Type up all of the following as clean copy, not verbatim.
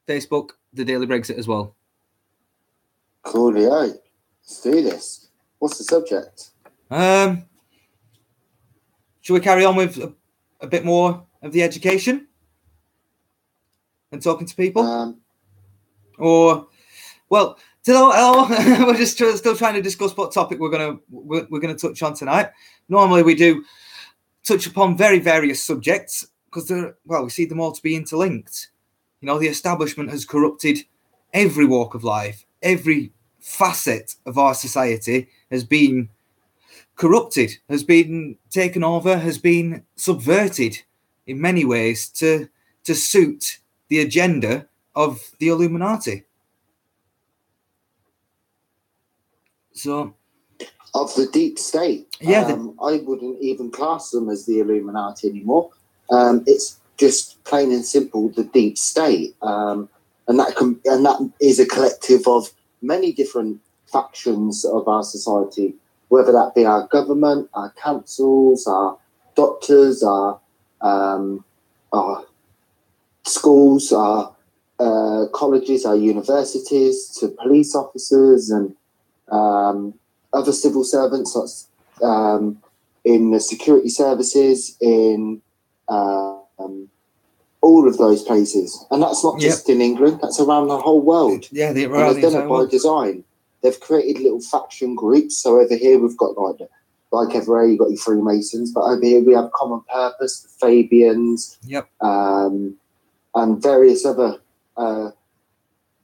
Facebook, The Daily Brexit as well. Coolio. Let's do this. What's the subject? Should we carry on with a bit more of the education and talking to people? We're just still trying to discuss what topic we're gonna touch on tonight. Normally we do touch upon very various subjects because we see them all to be interlinked. You know, the establishment has corrupted every walk of life, every facet of our society has been corrupted, has been taken over, has been subverted in many ways to suit the agenda of the Illuminati. So, of the deep state. Yeah, I wouldn't even class them as the Illuminati anymore. It's just plain and simple the deep state, and that is a collective of many different factions of our society, whether that be our government, our councils, our doctors, our schools, our colleges, our universities, to police officers and other civil servants, in the security services, in all of those places. And that's not just in England, that's around the whole world. Yeah, they've done it by design. They've created little faction groups. So over here we've got like everywhere you've got your Freemasons, but over here we have Common Purpose, the Fabians, and various other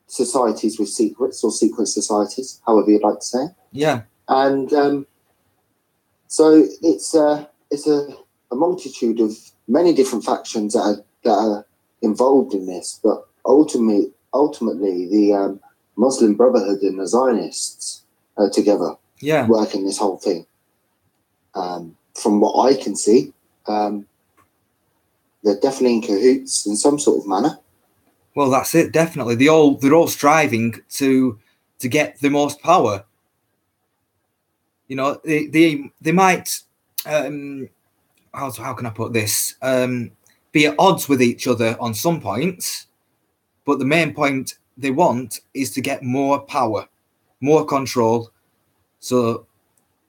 societies with secrets, or secret societies, however you'd like to say. Yeah. And so it's a multitude of many different factions that are involved in this, but ultimately the Muslim Brotherhood and the Zionists are together, working this whole thing. From what I can see, they're definitely in cahoots in some sort of manner. Well, that's it. Definitely, they're all striving to get the most power. You know, they might. How can I put this? Be at odds with each other on some points, but the main point they want is to get more power, more control, so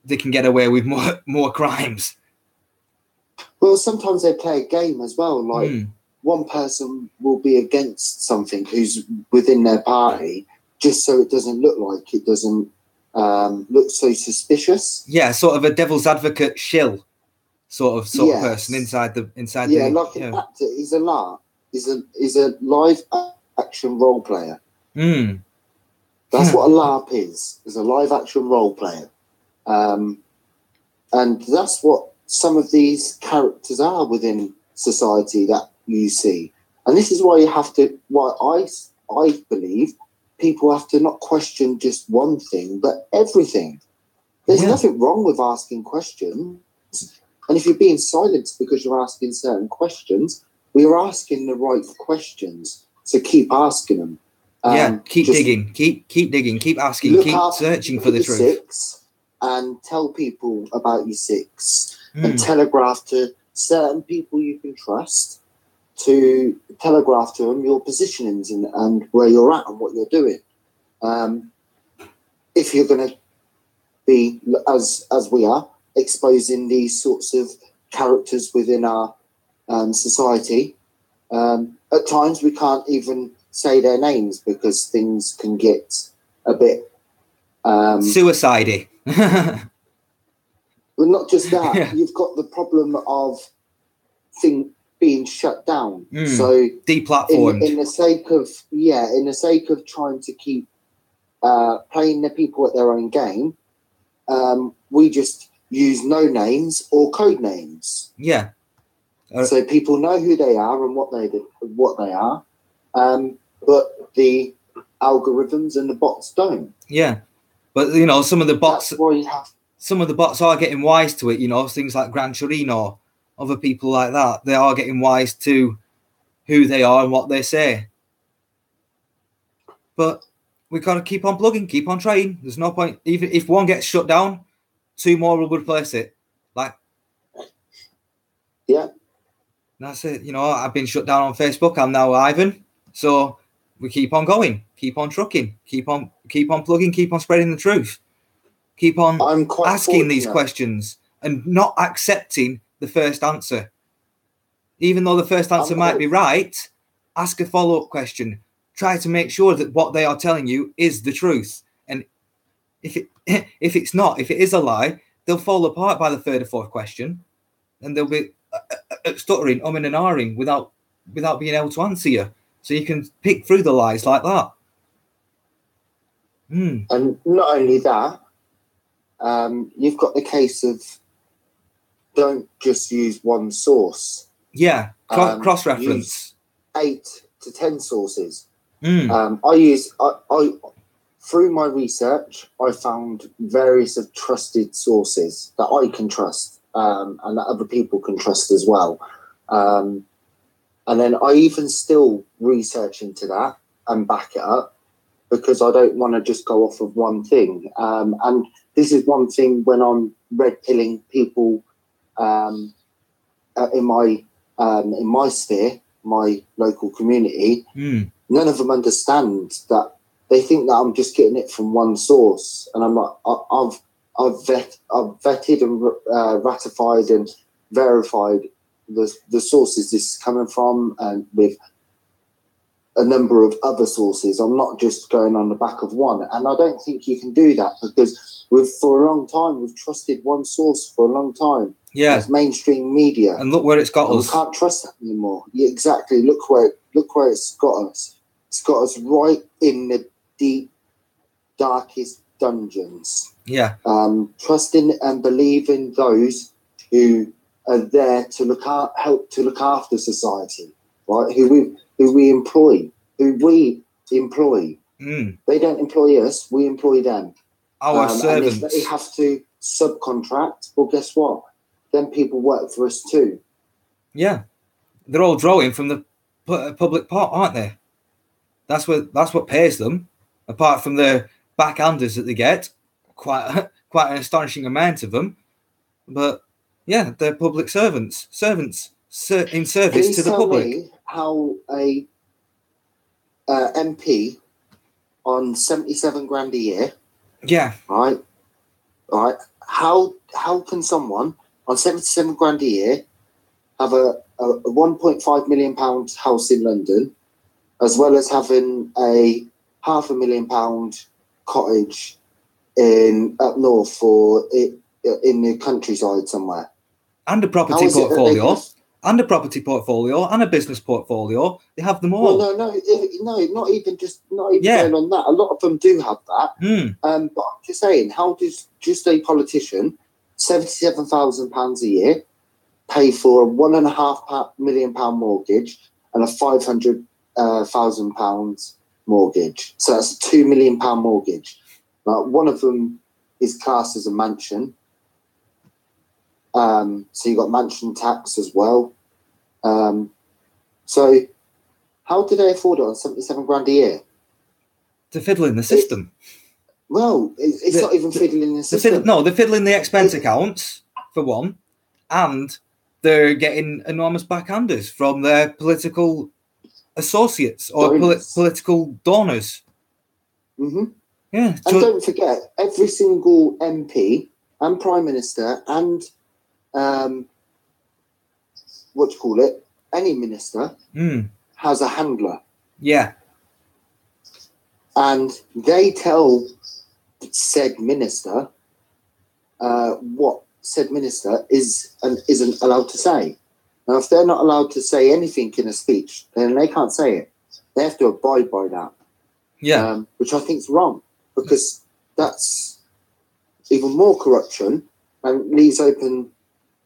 they can get away with more crimes. Well, sometimes they play a game as well. Like one person will be against something who's within their party, just so it doesn't look like it doesn't look so suspicious. Yeah, sort of a devil's advocate shill sort of person inside the an actor. He's a LARP. He's a live action role player. That's what a LARP is. Is a live action role player, and that's what some of these characters are within society that you see. And this is why I believe people have to not question just one thing, but everything. There's nothing wrong with asking questions. And if you're being silenced because you're asking certain questions, we are asking the right questions. So keep asking them. Keep digging, keep digging, keep asking, keep searching for the truth. Six, and tell people about your six, and telegraph to certain people you can trust, to telegraph to them your positionings and where you're at and what you're doing. If you're going to be, as we are, exposing these sorts of characters within our society, at times we can't even say their names because things can get a bit suicidey. But not just that, you've got the problem of being shut down. So deplatformed. In the sake of trying to keep playing the people at their own game, we just use no names or code names. Yeah. So people know who they are and what they are, but the algorithms and the bots don't. Yeah, but you know, some of the bots are getting wise to it. You know, things like Gran Torino, other people like that, they are getting wise to who they are and what they say. But we've got to keep on plugging, keep on trying. There's no point. Even if one gets shut down, two more will replace it. Yeah. That's it. You know, I've been shut down on Facebook. I'm now Ivan. So we keep on going, keep on trucking, keep on plugging, keep on spreading the truth, keep on asking these questions and not accepting the first answer. Even though the first answer might be right, ask a follow-up question. Try to make sure that what they are telling you is the truth. And if it's not, if it is a lie, they'll fall apart by the third or fourth question, and they'll be stuttering, umming and ahhing without being able to answer you. So you can pick through the lies like that. And not only that, you've got the case of don't just use one source. Yeah, cross-reference. 8 to 10 sources. I through my research, I found various of trusted sources that I can trust, and that other people can trust as well. And then I even still research into that and back it up, because I don't want to just go off of one thing. And this is one thing when I'm red pilling people in my sphere, my local community. None of them understand that. They think that I'm just getting it from one source, and I'm like, I've vetted and ratified and verified the sources this is coming from, and with a number of other sources. I'm not just going on the back of one, and I don't think you can do that, because for a long time we've trusted one source for a long time. Yeah, it's mainstream media, and look where it's got us. We can't trust that anymore. Yeah, exactly. Look where it's got us. It's got us right in the deep, darkest dungeons. Yeah. Trusting and believing those who are there to help to look after society, right? Who we employ. They don't employ us, we employ them. Our servants. And if they have to subcontract, well, guess what? Then people work for us too. Yeah. They're all drawing from the public pot, aren't they? That's what pays them, apart from the backhanders that they get, quite an astonishing amount of them. But yeah, they're public servants in service to the public. Please tell me how a MP on 77 grand a year. Yeah. Right. How can someone on 77 grand a year have a 1.5 million pound house in London, as well as having a £500,000 cottage up north or in the countryside somewhere, and a property portfolio, and a business portfolio? They have them all. Well, no, not even going on that. A lot of them do have that. But I'm just saying, how does just a politician, £77,000 a year, pay for a £1.5 million mortgage and a £500,000 mortgage? So that's a £2 million mortgage. One of them is classed as a mansion. So you got mansion tax as well. So how do they afford it on 77 grand a year? To fiddle in the system. It's not even fiddling in the system. They're fiddling the expense accounts, for one, and they're getting enormous backhanders from their political associates or political donors. Mm-hmm. Yeah. And don't forget, every single MP and Prime Minister and any minister has a handler. Yeah. And they tell said minister what said minister is and isn't allowed to say. Now, if they're not allowed to say anything in a speech, then they can't say it. They have to abide by that. Yeah. Which I think is wrong, because that's even more corruption and leaves open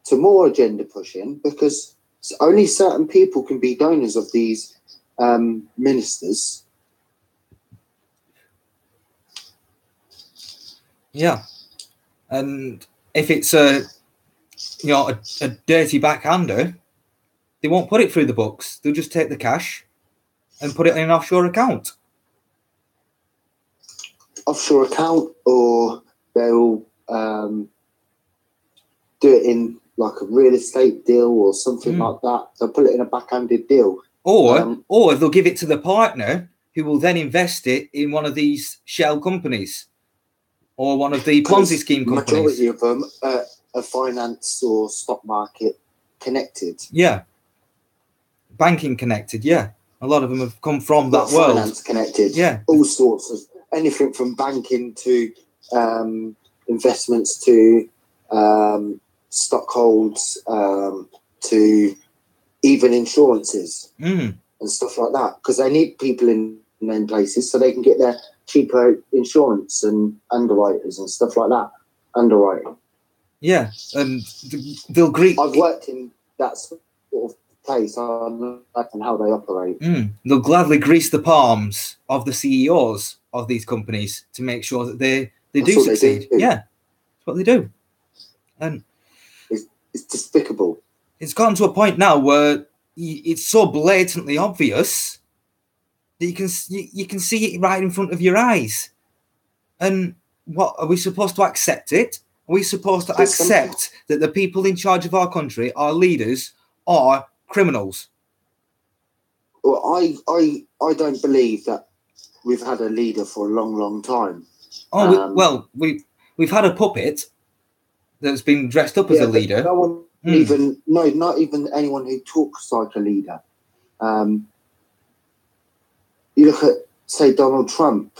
to more agenda pushing, because only certain people can be donors of these ministers. Yeah. And if it's a dirty backhander, they won't put it through the books. They'll just take the cash and put it in an offshore account. Offshore account, or they'll do it in like a real estate deal or something like that. They'll put it in a backhanded deal. Or they'll give it to the partner who will then invest it in one of these shell companies or one of the Ponzi scheme companies. Majority of them are finance or stock market connected. Yeah. Banking connected, yeah. A lot of them have come from that world. Finance connected. Yeah. All sorts of anything from banking to investments to stock holds to even insurances and stuff like that, because they need people in them places so they can get their cheaper insurance and underwriters and stuff like that. Underwriting. Yeah, and they'll greet. I've worked in that sort of place. I know how they operate. They'll gladly grease the palms of the CEOs of these companies to make sure that they do succeed. Yeah, that's what they do. And it's despicable. It's gotten to a point now where it's so blatantly obvious that you can see it right in front of your eyes. And what are we supposed to accept it? Are we supposed to accept that the people in charge of our country, our leaders, are criminals? Well, I don't believe that we've had a leader for a long, long time. We've had a puppet that's been dressed up as a leader. No one not even anyone who talks like a leader. You look at, say, Donald Trump.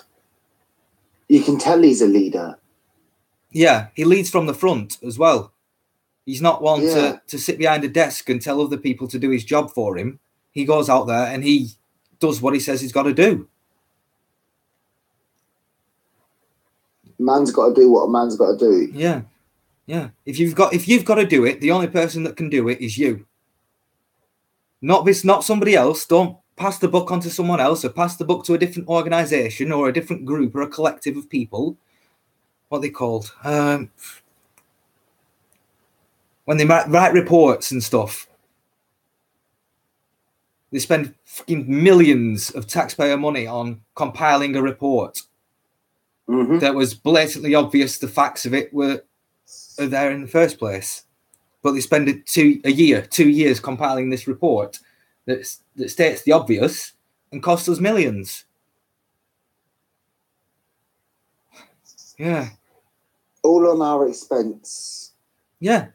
You can tell he's a leader. Yeah, he leads from the front as well. He's not one to sit behind a desk and tell other people to do his job for him. He goes out there and he does what he says he's got to do. Man's got to do what a man's got to do. Yeah. Yeah. If you've got to do it, the only person that can do it is you. Not somebody else. Don't pass the buck on to someone else or pass the buck to a different organization or a different group or a collective of people. What are they called? When they write reports and stuff, they spend fucking millions of taxpayer money on compiling a report that was blatantly obvious the facts of it are there in the first place. But they spend 2 years compiling this report that states the obvious and costs us millions. Yeah. All on our expense. Yeah.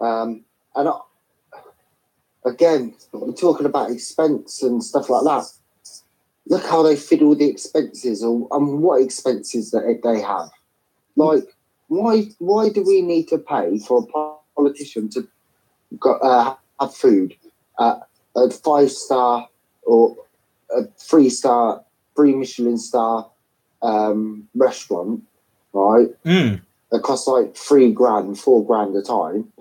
Again, we're talking about expense and stuff like that. Look how they fiddle the expenses and what expenses that they have. Like, why do we need to pay for a politician to have food at a 5-star or a 3-star, 3 Michelin star restaurant, right? It costs like $3,000, $4,000 a time,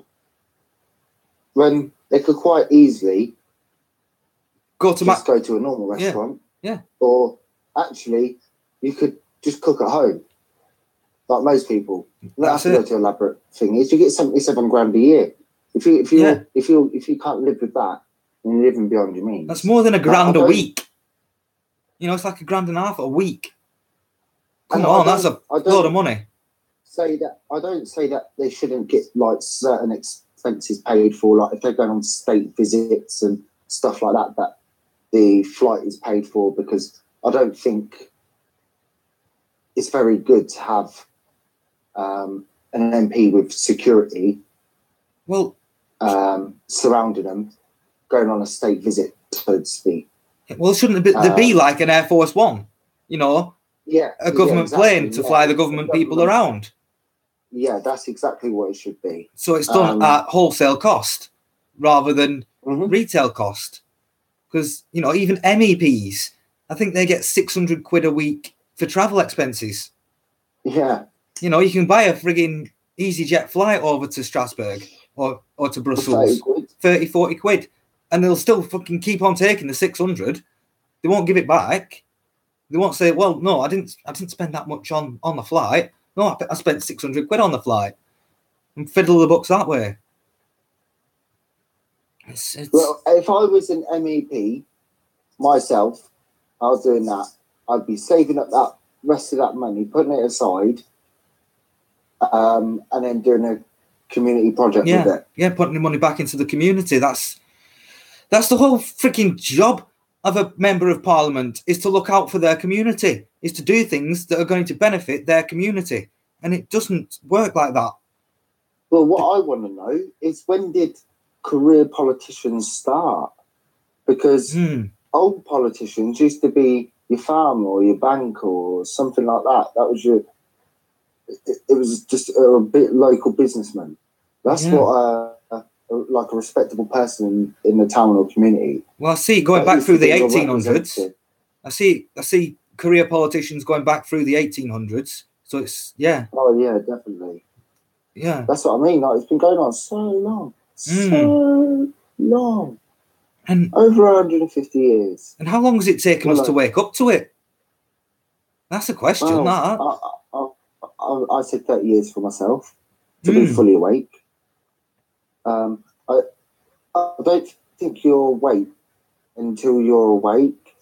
when they could quite easily go to a normal restaurant. Yeah. Or actually, you could just cook at home, like most people. You don't have to go to elaborate things. You get $77,000 a year. If you can't live with that, then you're living beyond your means. That's more than $1,000 a week. You know, it's like $1,500 a week. Come on, that's a lot of money. I don't say that they shouldn't get like certain expenses paid for, like if they're going on state visits and stuff like that, that the flight is paid for, because I don't think it's very good to have an MP with security surrounding them going on a state visit, so to speak. Well, shouldn't there be like an Air Force One, you know? Yeah, a government plane to fly the government people around. Yeah, that's exactly what it should be. So it's done at wholesale cost rather than retail cost. Because, you know, even MEPs, I think they get £600 a week for travel expenses. Yeah. You know, you can buy a frigging EasyJet flight over to Strasbourg or to Brussels, 30, 40 quid. And they'll still fucking keep on taking the 600. They won't give it back. They won't say, well, no, I didn't spend that much on the flight. No, I spent £600 on the flight. And fiddle the books that way. Well, if I was an MEP myself, I was doing that, I'd be saving up that rest of that money, putting it aside, and then doing a community project with it. Yeah, putting the money back into the community. That's the whole freaking job of a member of parliament is to look out for their community, is to do things that are going to benefit their community. And it doesn't work like that. Well, what I want to know is, when did career politicians start? Because old politicians used to be your farmer or your bank or something like that. That was it was just a bit local businessman. That's what like a respectable person in the town or community. Well, I see going back through the 1800s. I see career politicians going back through the 1800s. So it's Oh yeah, definitely. Yeah, that's what I mean. Like, it's been going on so long, and over 150 years. And how long has it taken us to wake up to it? That's a question. Well, I said 30 years for myself to be fully awake. I don't think you're awake until you're awake,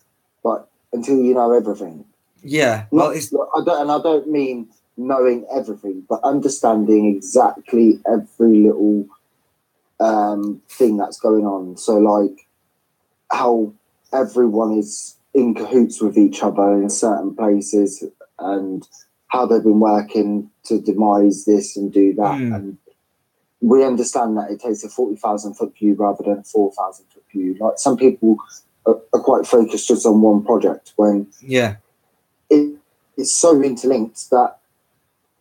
but until you know everything. Yeah, well, I don't mean knowing everything, but understanding exactly every little thing that's going on. So, like, how everyone is in cahoots with each other in certain places, and how they've been working to demise this and do that. And we understand that it takes a 40,000 foot view rather than a 4,000 foot view. Like, some people are quite focused just on one project, when it's so interlinked that,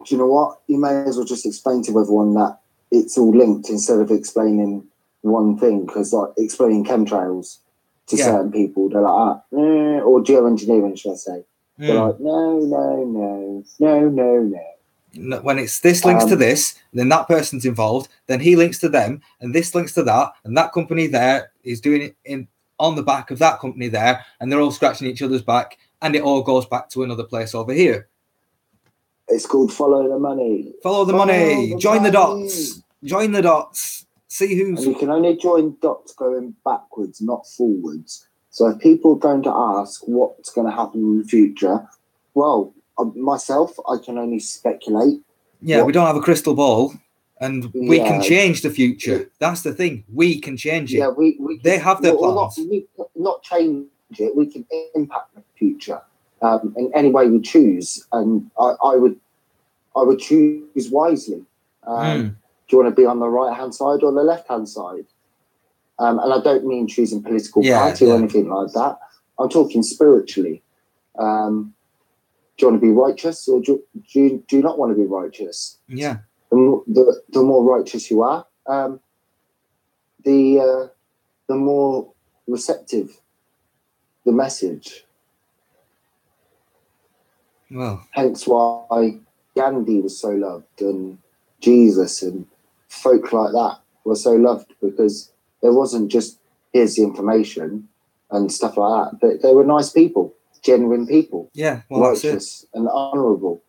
do you know what? You may as well just explain to everyone that it's all linked instead of explaining one thing. Because, like, explaining chemtrails to certain people, they're like, or geoengineering, should I say? They're like, no. When it's this links to this, then that person's involved, then he links to them, and this links to that, and that company there is doing it on the back of that company there, and they're all scratching each other's back, and it all goes back to another place over here. It's called follow the money. Follow the money. Join the dots. Join the dots. See who's... And you can only join dots going backwards, not forwards. So if people are going to ask what's going to happen in the future, well, myself, I can only speculate. Yeah, we don't have a crystal ball, and we can change the future. That's the thing. We can change it. Yeah, we they have their plans. Not change it. We can impact the future in any way we choose, and I would choose wisely. Do you want to be on the right-hand side or the left-hand side? And I don't mean choosing political party or anything like that. I'm talking spiritually. Do you want to be righteous, or do you not want to be righteous? Yeah. The more righteous you are, the more receptive the message. Well, hence why Gandhi was so loved, and Jesus and folk like that were so loved, because there wasn't just here's the information and stuff like that, but they were nice people, genuine people, righteous and honourable,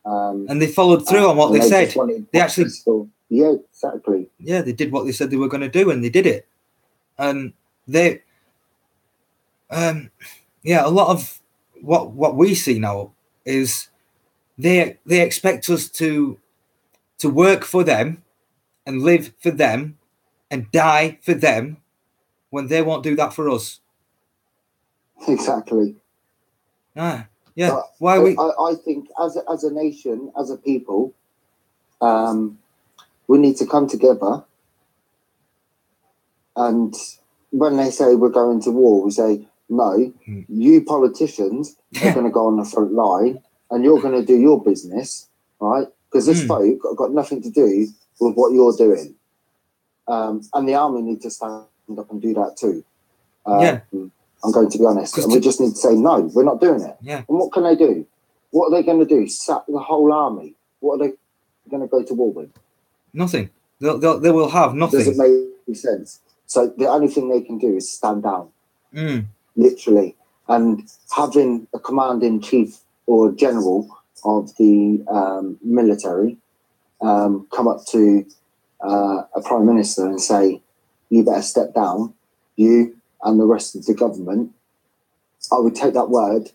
and they followed through on what they said. They actually, exactly. Yeah, they did what they said they were going to do, and they did it. And they, a lot of what we see now is they expect us to work for them and live for them and die for them, when they won't do that for us. Exactly. Why I think as a nation, as a people, we need to come together, and when they say we're going to war, we say, no, you politicians are going to go on the front line and you're going to do your business, right? Because this folk have got nothing to do with what you're doing. And the army need to stand up and do that too. I'm going to be honest. And we just need to say, no, we're not doing it. Yeah. And what can they do? What are they going to do? Sack the whole army? What are they going to go to war with? Nothing. They will have nothing. Does it make sense? So the only thing they can do is stand down. Literally. And having a command-in-chief or general of the military come up to a prime minister and say, you better step down, you and the rest of the government, I would take that word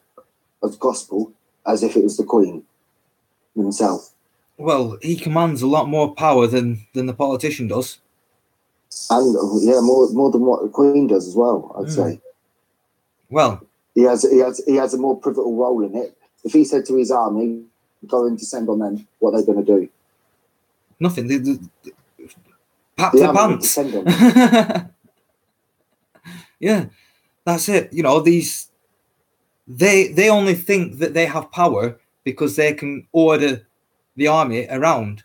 as gospel as if it was the Queen himself. Well, he commands a lot more power than the politician does. And more than what the Queen does as well, I'd say. Well, he has a more pivotal role in it. If he said to his army, "Go and descend on them," what are they going to do? Nothing. They pack the pants. Yeah, that's it. You know, they only think that they have power because they can order the army around.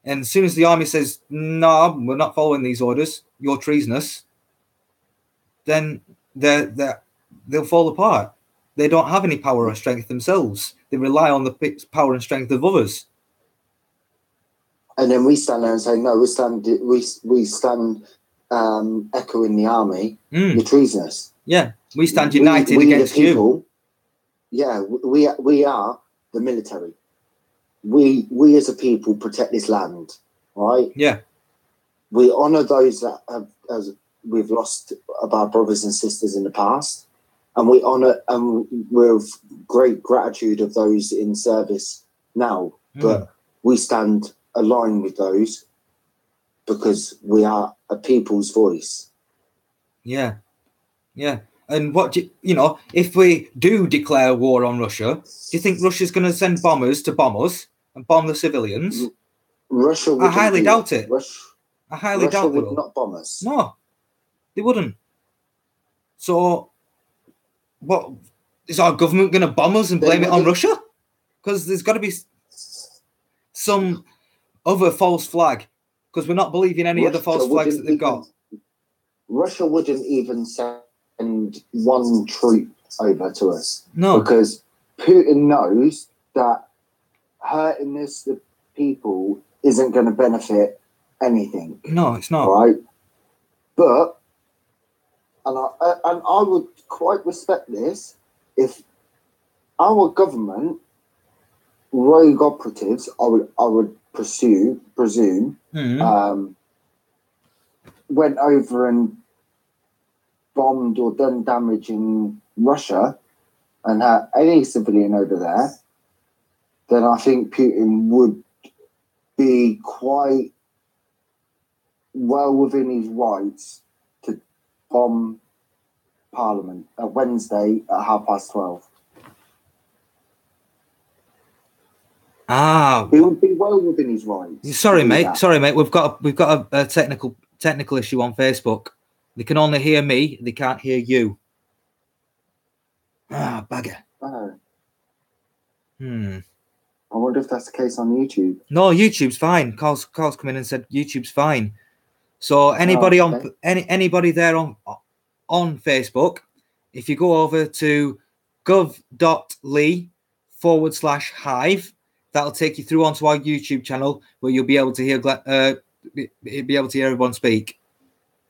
And as soon as the army says, "No, we're not following these orders, you're treasonous," then they'll fall apart. They don't have any power or strength themselves. They rely on the power and strength of others. And then we stand there and say, "No, we stand echoing the army. You're treasonous." Yeah, we stand united against you. Yeah, we are the military. We as a people protect this land, right? Yeah. We honour those that we've lost of our brothers and sisters in the past, and we honour and with great gratitude of those in service now. But we stand aligned with those because we are a people's voice. Yeah, yeah. And what you know, if we do declare war on Russia, do you think Russia's going to send bombers to bomb us and bomb the civilians? Russia. I highly doubt it. I highly doubt they would not bomb us. No, they wouldn't. So, what is our government going to bomb us and blame it on Russia? Because there's got to be some other false flag. Because we're not believing any of the false flags that they've got. Russia wouldn't even send one troop over to us. No. Because Putin knows that hurting the people isn't going to benefit anything. No, it's not. Right? But, and I would quite respect this if our government, rogue operatives, I would presume, went over and bombed or done damage in Russia and had any civilian over there, then I think Putin would be quite well within his rights to bomb Parliament at Wednesday at 12:30. It would be well within his rights. Sorry, mate. We've got a technical issue on Facebook. They can only hear me. They can't hear you. Bagger. Oh. I wonder if that's the case on YouTube. No, YouTube's fine. Carl's come in and said YouTube's fine. So anybody anybody there on Facebook, if you go over to gov.ly/hive, that'll take you through onto our YouTube channel where you'll be able to hear everyone speak.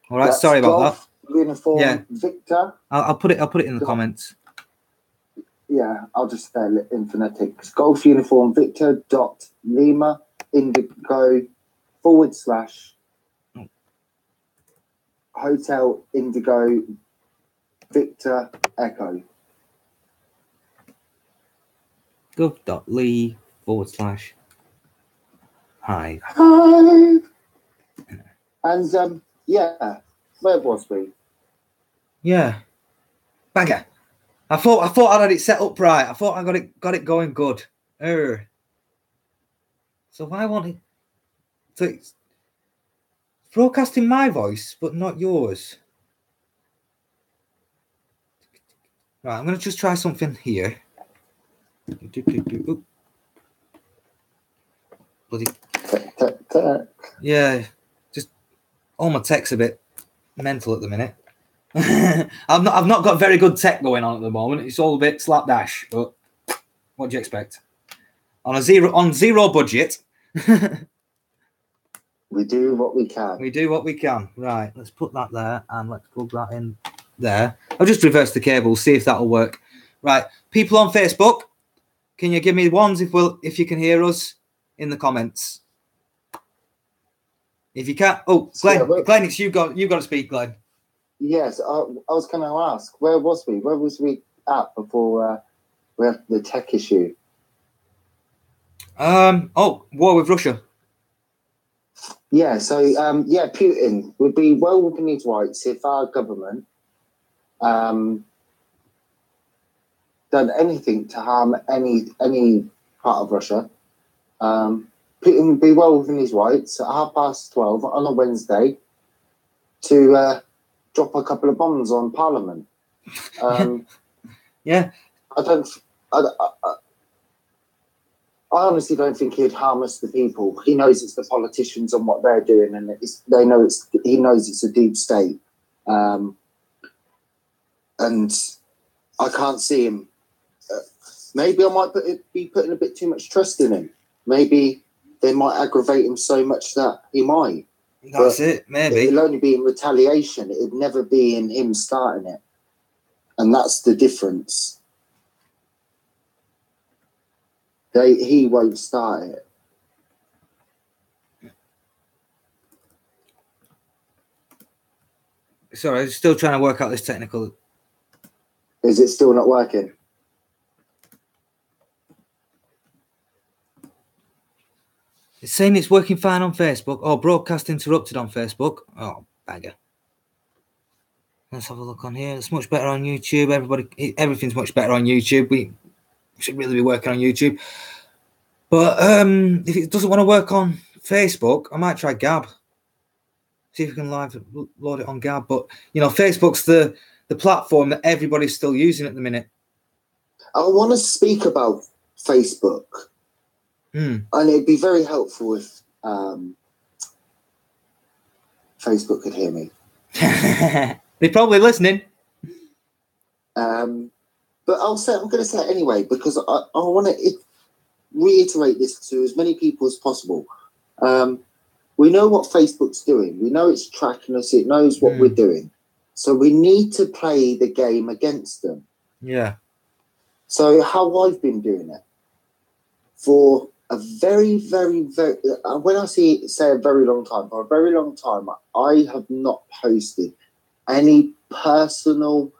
All right, sorry about that. Uniform Victor. I'll put it in the comments. Yeah, I'll just spell it in phonetics. Golf Uniform Victor .Lima Indigo / Hotel Indigo Victor Echo. gov.ly/hive. And yeah, where was we? Yeah, bagger. I thought I had it set up right. I thought I got it going good. So why won't it? So it's broadcasting my voice, but not yours. Right, I'm gonna just try something here. Bloody. Yeah, just all my tech's a bit mental at the minute. I've not got very good tech going on at the moment. It's all a bit slapdash, but what do you expect? On zero budget. We do what we can. We do what we can. Right, let's put that there and let's plug that in there. I'll just reverse the cable, see if that'll work. Right, people on Facebook, can you give me ones if you can hear us in the comments? If you can't, Glenn, it's you got to speak, Glenn. Yes, I was going to ask, where was we? Where was we at before we had the tech issue? War with Russia. Yeah, so Putin would be well within his rights if our government done anything to harm any part of Russia. Putin be well within his rights at 12:30 on a Wednesday to drop a couple of bombs on Parliament. Yeah, I honestly don't think he'd harm us, the people. He knows it's the politicians and what they're doing, and he knows it's a deep state. And I can't see him. Maybe I might be putting a bit too much trust in him. Maybe they might aggravate him so much that he might. That's it, maybe. It'll only be in retaliation. It would never be in him starting it. And that's the difference. He won't start it. Sorry, I'm still trying to work out this technical. Is it still not working? It's saying it's working fine on Facebook. Oh, broadcast interrupted on Facebook. Oh, bagger. Let's have a look on here. It's much better on YouTube. Everything's much better on YouTube. We should really be working on YouTube. But if it doesn't want to work on Facebook, I might try Gab. See if we can load it on Gab. But, Facebook's the platform that everybody's still using at the minute. I want to speak about Facebook. And it'd be very helpful if Facebook could hear me. They're probably listening. But I'm going to say it anyway, because I want to reiterate this to as many people as possible. We know what Facebook's doing. We know it's tracking us. It knows what we're doing. So we need to play the game against them. Yeah. So how I've been doing it for a very, very, very, when I say a very long time, for a very long time, I have not posted any personal,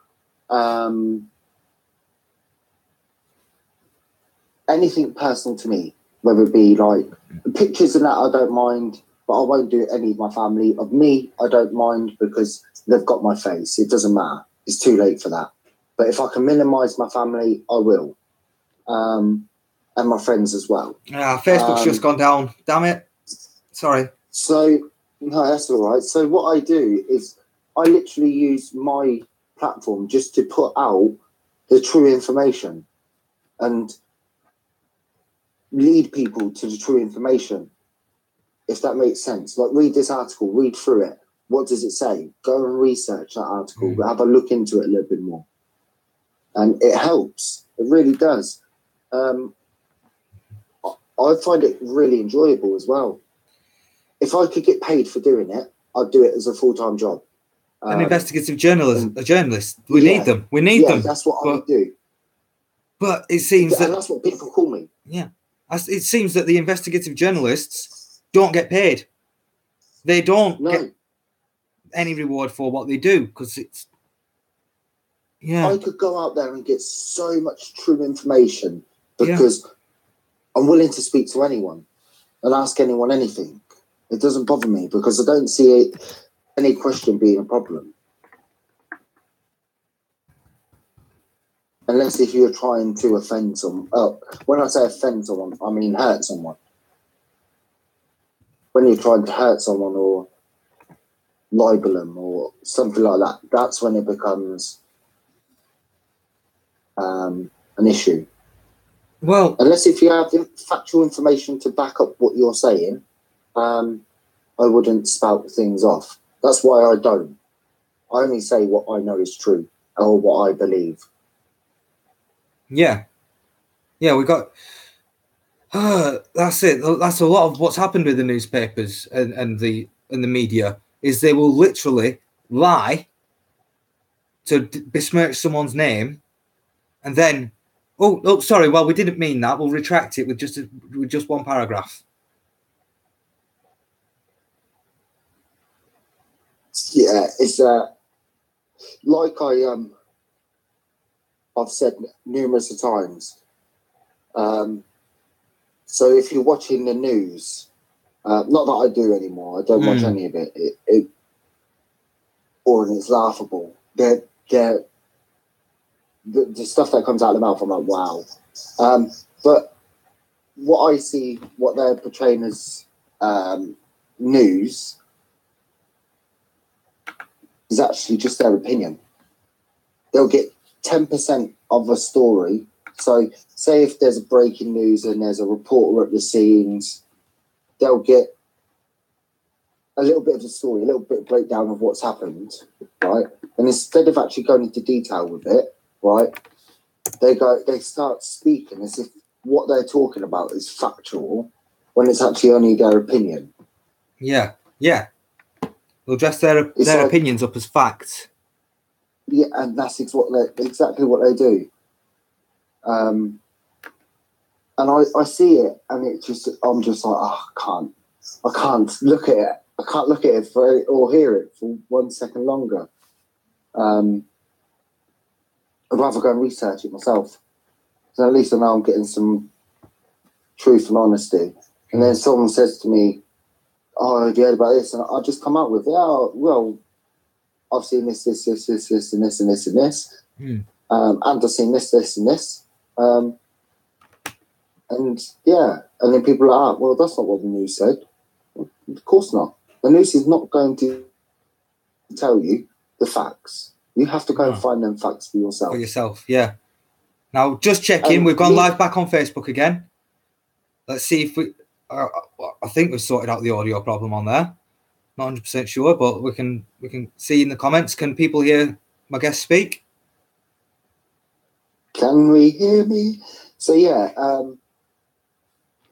anything personal to me, whether it be like pictures and that, I don't mind, but I won't do any of my family. Of me, I don't mind because they've got my face. It doesn't matter. It's too late for that. But if I can minimise my family, I will. And my friends as well. Facebook's just gone down. Damn it. Sorry. So, no, that's all right. So what I do is I literally use my platform just to put out the true information and lead people to the true information, if that makes sense. Like, read this article, read through it. What does it say? Go and research that article, have a look into it a little bit more. And it helps. It really does. I find it really enjoyable as well. If I could get paid for doing it, I'd do it as a full-time job. An investigative journalist. We need them. We need them. That's what I would do. But it seems and that's what people call me. Yeah. It seems that the investigative journalists don't get paid. They don't get any reward for what they do because it's... Yeah. I could go out there and get so much true information because I'm willing to speak to anyone and ask anyone anything. It doesn't bother me because I don't see any question being a problem. Unless if you're trying to offend someone. When I say offend someone, I mean hurt someone. When you're trying to hurt someone or libel them or something like that, that's when it becomes an issue. Well, unless if you have factual information to back up what you're saying, I wouldn't spout things off. That's why I don't. I only say what I know is true or what I believe. Yeah. Yeah, we got... that's it. That's a lot of what's happened with the newspapers and the media is they will literally lie to besmirch someone's name and then... Oh, sorry. Well, we didn't mean that. We'll retract it with just one paragraph. Yeah, it's like I've said numerous times. So if you're watching the news, not that I do anymore. I don't watch any of it. Or it's laughable. They're the stuff that comes out of the mouth, I'm like, wow. But what I see, what they're portraying as news, is actually just their opinion. They'll get 10% of a story. So, say if there's a breaking news and there's a reporter at the scenes, they'll get a little bit of the story, a little bit of breakdown of what's happened, right? And instead of actually going into detail with it, right, they start speaking as if what they're talking about is factual when it's actually only their opinion. Yeah. They'll dress their opinions up as facts. Yeah, and that's exactly what they do. And I see it, and I'm just like, oh, I can't look at it. I can't look at it or hear it for 1 second longer. I'd rather go and research it myself. So at least I know I'm getting some truth and honesty. And then someone says to me, oh, have you heard about this? And I just come out with, well, I've seen this, and this, and this, and this, and this. And I've seen this, and this. And then people are like, well, that's not what the news said. Of course not. The news is not going to tell you the facts. You have to go and find them facts for yourself. For yourself, yeah. Now, just check in. We've gone live back on Facebook again. Let's see if we... I think we've sorted out the audio problem on there. Not 100% sure, but we can see in the comments. Can people hear my guest speak? Can we hear me? So, yeah,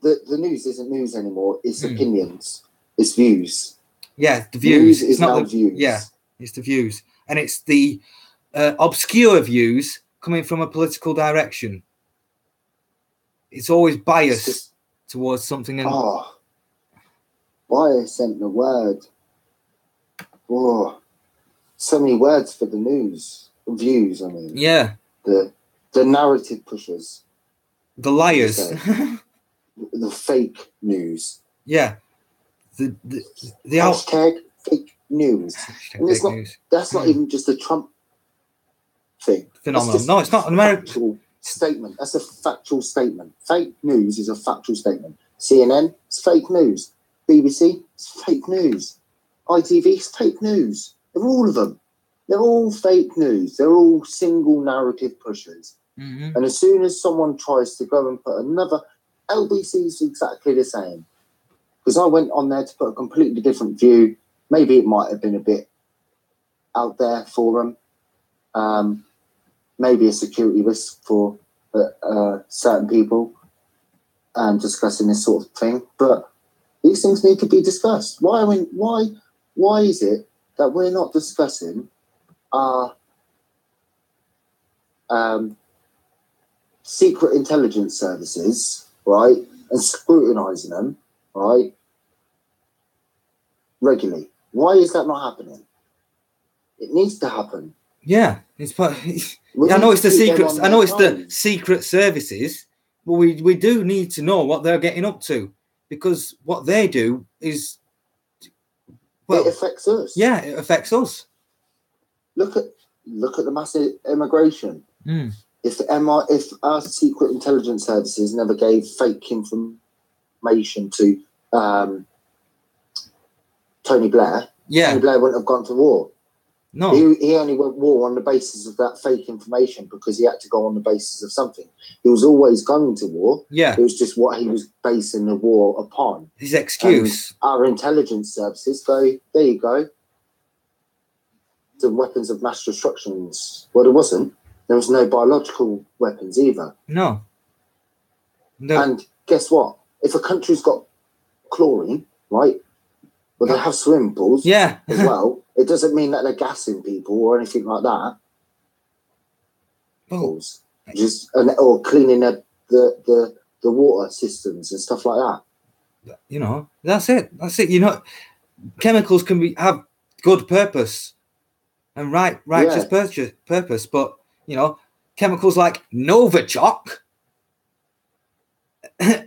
the news isn't news anymore. It's opinions. It's views. Yeah, the views. News is not the views. Yeah, it's the views. And it's the obscure views coming from a political direction. It's always biased towards something. Bias ain't the word. Oh, so many words for the news. Views, I mean. Yeah. The narrative pushers. The liars. The fake news. Yeah. The hashtag fake news. And it's not, news. That's not even just a Trump thing. Phenomenon. No, it's not an American factual statement. That's a factual statement. Fake news is a factual statement. CNN, it's fake news. BBC, it's fake news. ITV, it's fake news. They're all of them. They're all fake news. They're all single narrative pushers. Mm-hmm. And as soon as someone tries to go and put another, LBC is exactly the same. Because I went on there to put a completely different view. Maybe it might have been a bit out there for them. Maybe a security risk for certain people and discussing this sort of thing. But these things need to be discussed. Why is it that we're not discussing our secret intelligence services, right, and scrutinising them, right, regularly? Why is that not happening? It needs to happen. Yeah, I know it's the secret. I know it's the secret services, but we do need to know what they're getting up to, because what they do is, well, it affects us. Yeah, it affects us. Look at the massive immigration. If our secret intelligence services never gave fake information to Tony Blair, Tony Blair wouldn't have gone to war. No, he only went war on the basis of that fake information because he had to go on the basis of something. He was always going to war. Yeah, it was just what he was basing the war upon. His excuse. And our intelligence services go, there you go. The weapons of mass destruction. Well, there wasn't. There was no biological weapons either. No. And guess what? If a country's got chlorine, right? Well, they have swimming pools as well. It doesn't mean that they're gassing people or anything like that. Pools. Or cleaning the water systems and stuff like that. You know, that's it. You know, chemicals can have good purpose and righteous purpose, but you know, chemicals like Novichok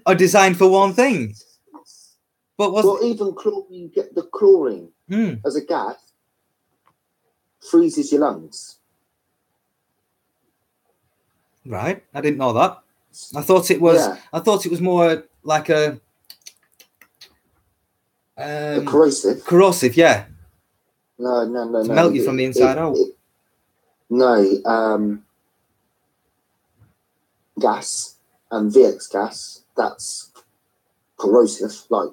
are designed for one thing. But even chlorine, get the chlorine as a gas freezes your lungs. Right, I didn't know that. I thought it was. Yeah. I thought it was more like a corrosive. Corrosive, yeah. No. To melt you from the inside out. No, gas and VX gas. That's corrosive. Like,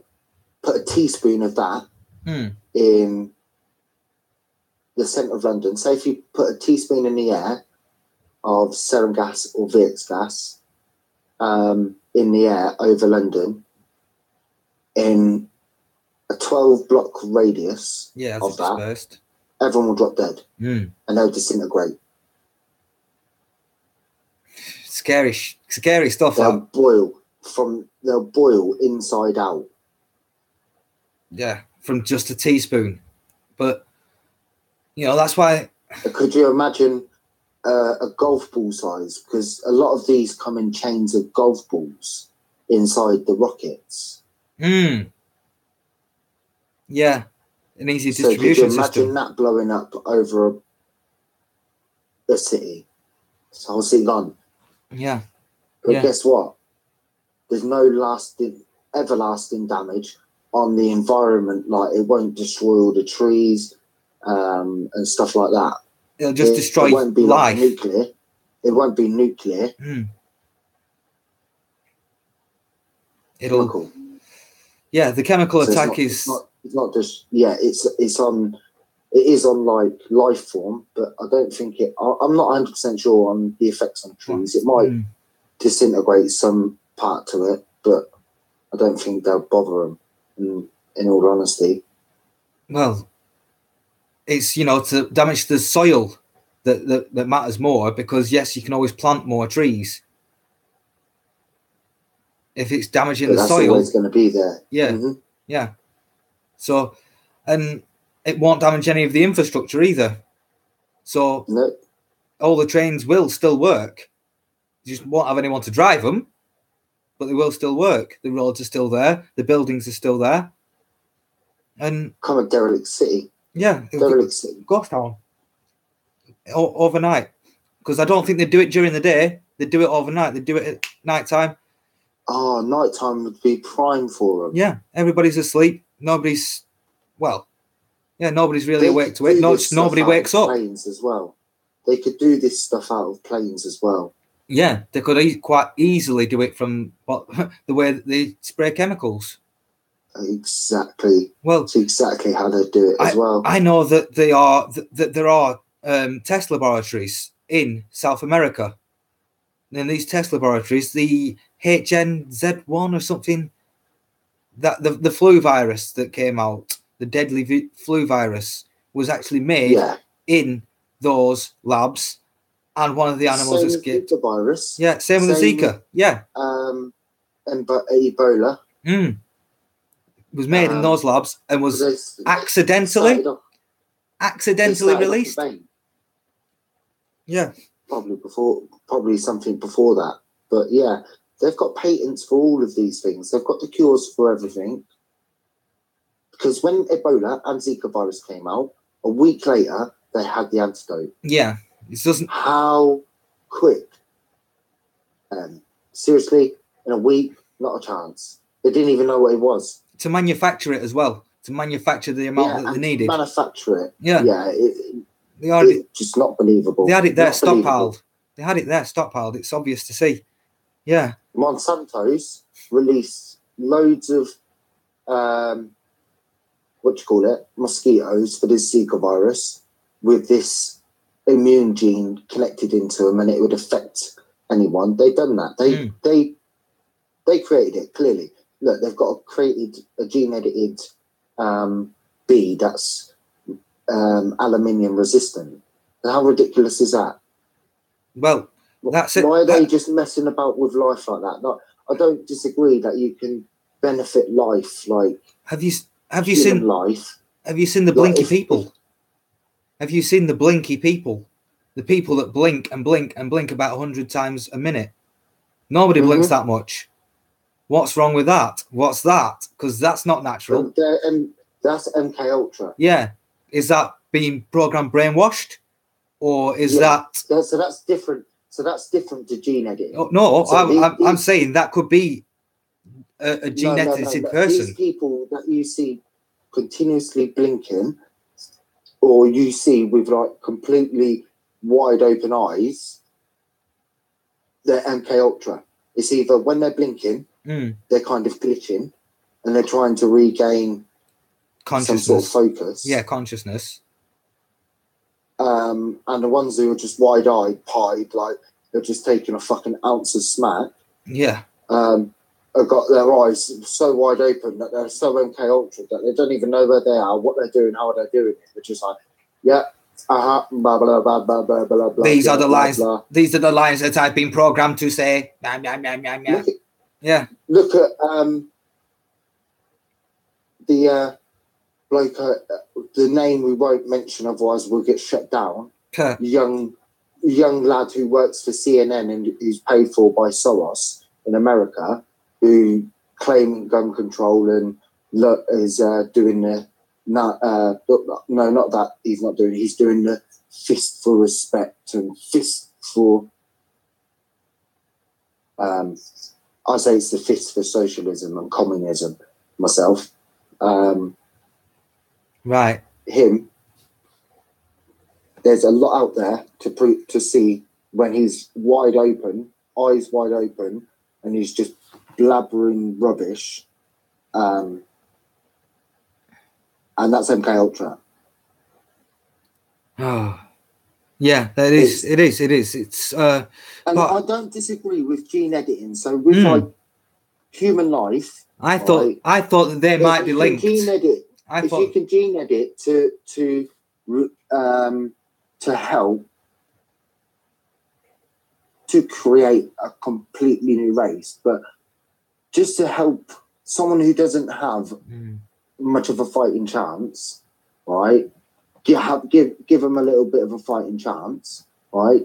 put a teaspoon of that in the centre of London. Say if you put a teaspoon in the air of sarin gas or VX gas in the air over London in a 12-block radius of that, dispersed. Everyone will drop dead and they'll disintegrate. Scary stuff. They'll boil inside out. Yeah, from just a teaspoon. But that's why. Could you imagine a golf ball size? Because a lot of these come in chains of golf balls inside the rockets. Yeah, an easy distribution system. Could you imagine that blowing up over a city? It's a whole city gone. Yeah. But guess what? There's no everlasting damage on the environment. Like, it won't destroy all the trees and stuff like that. It'll just destroy it won't be life. Like nuclear. It won't be nuclear. Chemical. Yeah, the chemical attack is. It's not just. Yeah, it is on like life form, but I don't think it. I'm not 100% sure on the effects on trees. It might disintegrate some part to it, but I don't think they'll bother them. In all honesty. Well, it's to damage the soil that matters more, because yes, you can always plant more trees. If it's damaging the soil, it's going to be there. Yeah, yeah. So, and it won't damage any of the infrastructure either. So, all the trains will still work. You just won't have anyone to drive them, but they will still work. The roads are still there. The buildings are still there. And kind of derelict city. Yeah, derelict city. Ghost town. Overnight, because I don't think they do it during the day. They do it overnight. They do it at night time. Oh, nighttime would be prime for them. Yeah, everybody's asleep. Nobody's really awake to it. Nobody wakes up. Planes as well. They could do this stuff out of planes as well. Yeah, they could quite easily do it from the way that they spray chemicals. Exactly. Well, it's exactly how they do it as well. I know that there are test laboratories in South America. In these test laboratories, the HNZ1 or something, that the flu virus that came out, the deadly flu virus, was actually made in those labs, and one of the animals escaped. The virus. Yeah, same with the Zika. Yeah. And Ebola. Was made in those labs and was accidentally released. Yeah. Probably something before that. But yeah, they've got patents for all of these things. They've got the cures for everything. Because when Ebola and Zika virus came out, a week later, they had the antidote. Yeah. It doesn't. How quick? Seriously, in a week, not a chance. They didn't even know what it was. To manufacture it as well. To manufacture the amount that they needed. Manufacture it. Yeah. Yeah. It's just not believable. They had it there stockpiled. It's obvious to see. Yeah. Monsanto's released loads of mosquitoes for this Zika virus with this immune gene connected into them, and it would affect anyone. They've done that. They created it, clearly. Look, they've created a gene-edited bee that's aluminium resistant. How ridiculous is that? Well, that's it. Why are they just messing about with life like that? No, I don't disagree that you can benefit life. Like, have you seen life? Have you seen the blinky people? Have you seen the blinky people? The people that blink and blink and blink about 100 times a minute. Nobody blinks that much. What's wrong with that? What's that? Because that's not natural. That's MK Ultra. Yeah. Is that being programmed brainwashed? Or is that... So that's different. So that's different to gene editing. Oh, no, so I'm saying that could be a gene edited person. These people that you see continuously blinking, or you see with like completely wide open eyes, they're MK Ultra. It's either when they're blinking, they're kind of glitching, and they're trying to regain consciousness, some sort of focus. Yeah, consciousness. And the ones who are just wide-eyed, pied, like they're just taking a fucking ounce of smack. Yeah. Have got their eyes so wide open that they're so MK Ultra that they don't even know where they are, what they're doing, how they're doing it. They're just like, yeah, blah blah blah blah blah blah blah blah. These are the blah, lines. Blah. These are the lines that I've been programmed to say. Look at the bloke, the name we won't mention, otherwise we'll get shut down. Young lad who works for CNN and who's paid for by Soros in America, who claiming gun control and is doing the no, not that he's not doing. He's doing the fist for respect and fist for. I say it's the fist for socialism and communism. Myself, right. Him. There's a lot out there to see when he's wide open, eyes wide open, and he's just blabbering rubbish. And that's MK Ultra. Oh, yeah, that is. It is. It's. And I don't disagree with gene editing. So with like human life, I thought that they might be linked. Gene edit. If you can gene edit to help to create a completely new race, but just to help someone who doesn't have much of a fighting chance, right? Give them a little bit of a fighting chance, right?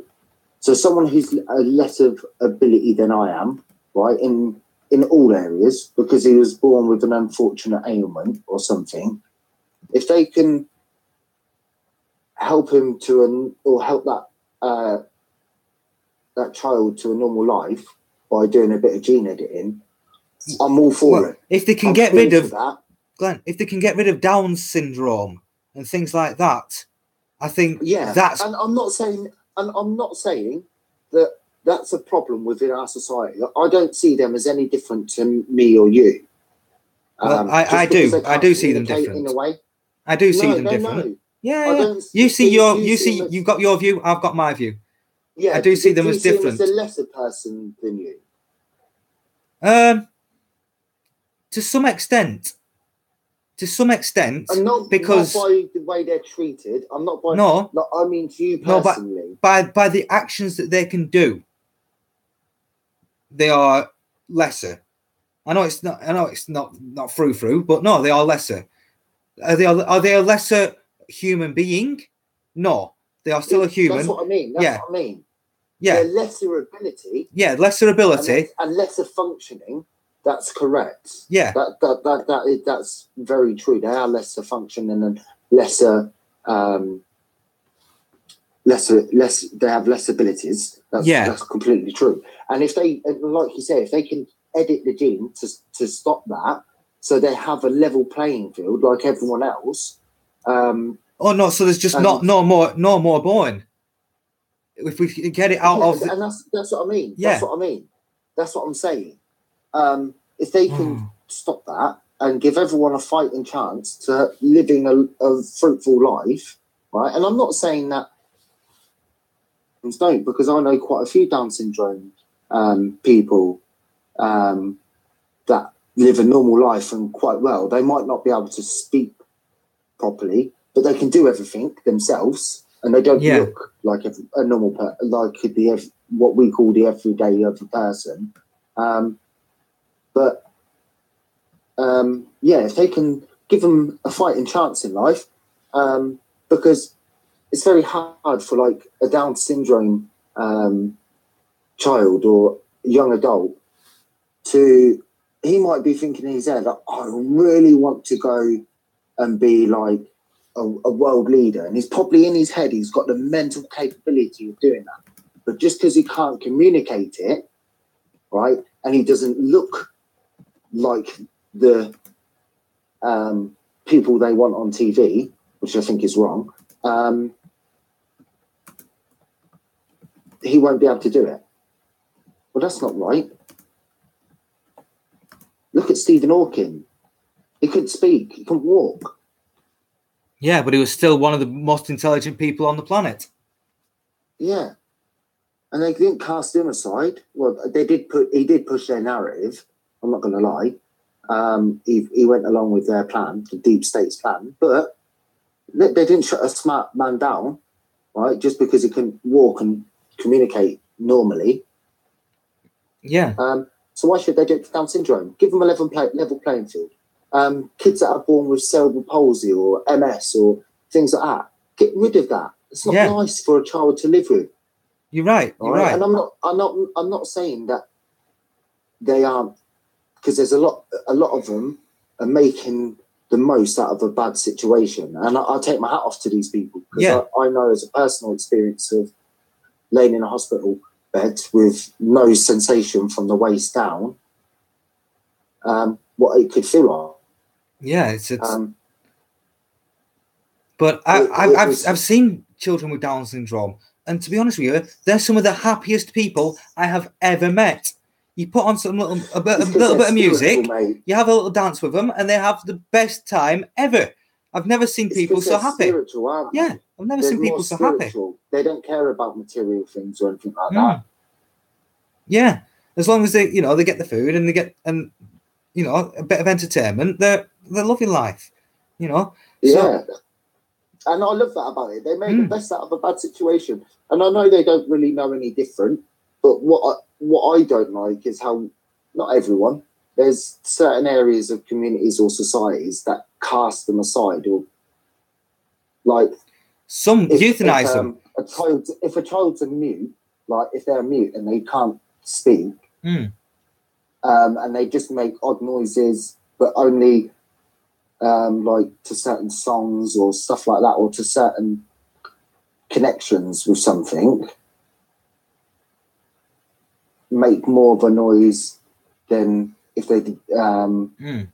So someone who's a less of ability than I am, right, in all areas, because he was born with an unfortunate ailment or something, if they can help him or help that child to a normal life by doing a bit of gene editing, I'm all for it. If they can get rid of that, Glenn, if they can get rid of Down syndrome and things like that, I think that's. And I'm not saying that that's a problem within our society. I don't see them as any different to me or you. Well, I do see them different. In a way. I do see them different. No. Yeah. You've got your view. I've got my view. Yeah, I do see them as different. Do you see them as a lesser person than you? To some extent. And not because not by the way they're treated. I'm not by. No. I mean to you personally. No, by the actions that they can do. They are lesser. I know it's not frou-frou, but no, they are lesser. Are they a lesser human being? No, they are still a human. That's what I mean. That's what I mean. Yeah. They're lesser ability. Yeah, lesser ability. And lesser functioning. That's correct. Yeah. That's very true. They are lesser functioning and lesser they have less abilities. That's completely true. And if they, like you say, if they can edit the gene to stop that, so they have a level playing field like everyone else. So there's just no more born. If we get it out of, and that's what I mean. Yeah. That's what I mean. That's what I'm saying. If they can stop that and give everyone a fighting chance to living a fruitful life, right? And I'm not saying that don't, because I know quite a few Down syndrome people that live a normal life and quite well. They might not be able to speak properly, but they can do everything themselves, and they don't look like a normal person, like what we call the everyday other person. If they can give them a fighting chance in life, because it's very hard for like a Down syndrome child or young adult he might be thinking in his head, like, I really want to go and be like a world leader. And he's probably in his head, he's got the mental capability of doing that. But just because he can't communicate it, right, and he doesn't look like the people they want on TV, which I think is wrong, he won't be able to do it. Well, that's not right. Look at Stephen Hawking. He couldn't speak. He couldn't walk. Yeah, but he was still one of the most intelligent people on the planet. Yeah. And they didn't cast him aside. Well, he did push their narrative. I'm not going to lie. He went along with their plan, the deep state's plan. But they didn't shut a smart man down, right? Just because he couldn't walk and communicate normally. Yeah. So why should they do Down syndrome? Give them a level playing field. Kids that are born with cerebral palsy or MS or things like that, get rid of that. It's not nice for a child to live with. You're right. You're right. And I'm not saying that they aren't, because there's a lot of them are making the most out of a bad situation, and I take my hat off to these people, because I know as a personal experience of laying in a hospital bed with no sensation from the waist down, what it could feel like. Yeah, it's but I've seen children with Down syndrome, and to be honest with you, they're some of the happiest people I have ever met. You put on some little bit of music, you have a little dance with them, and they have the best time ever. I've never seen people so happy. Yeah, I've never seen people so happy. They don't care about material things or anything like that. Yeah, as long as they get the food and they get a bit of entertainment, they're loving life. Yeah. And I love that about it. They make the best out of a bad situation. And I know they don't really know any different, but what I don't like is how, not everyone, there's certain areas of communities or societies that cast them aside, or like euthanize them. If a child's a mute, like if they're mute and they can't speak, and they just make odd noises, but only like to certain songs or stuff like that, or to certain connections with something, make more of a noise than if they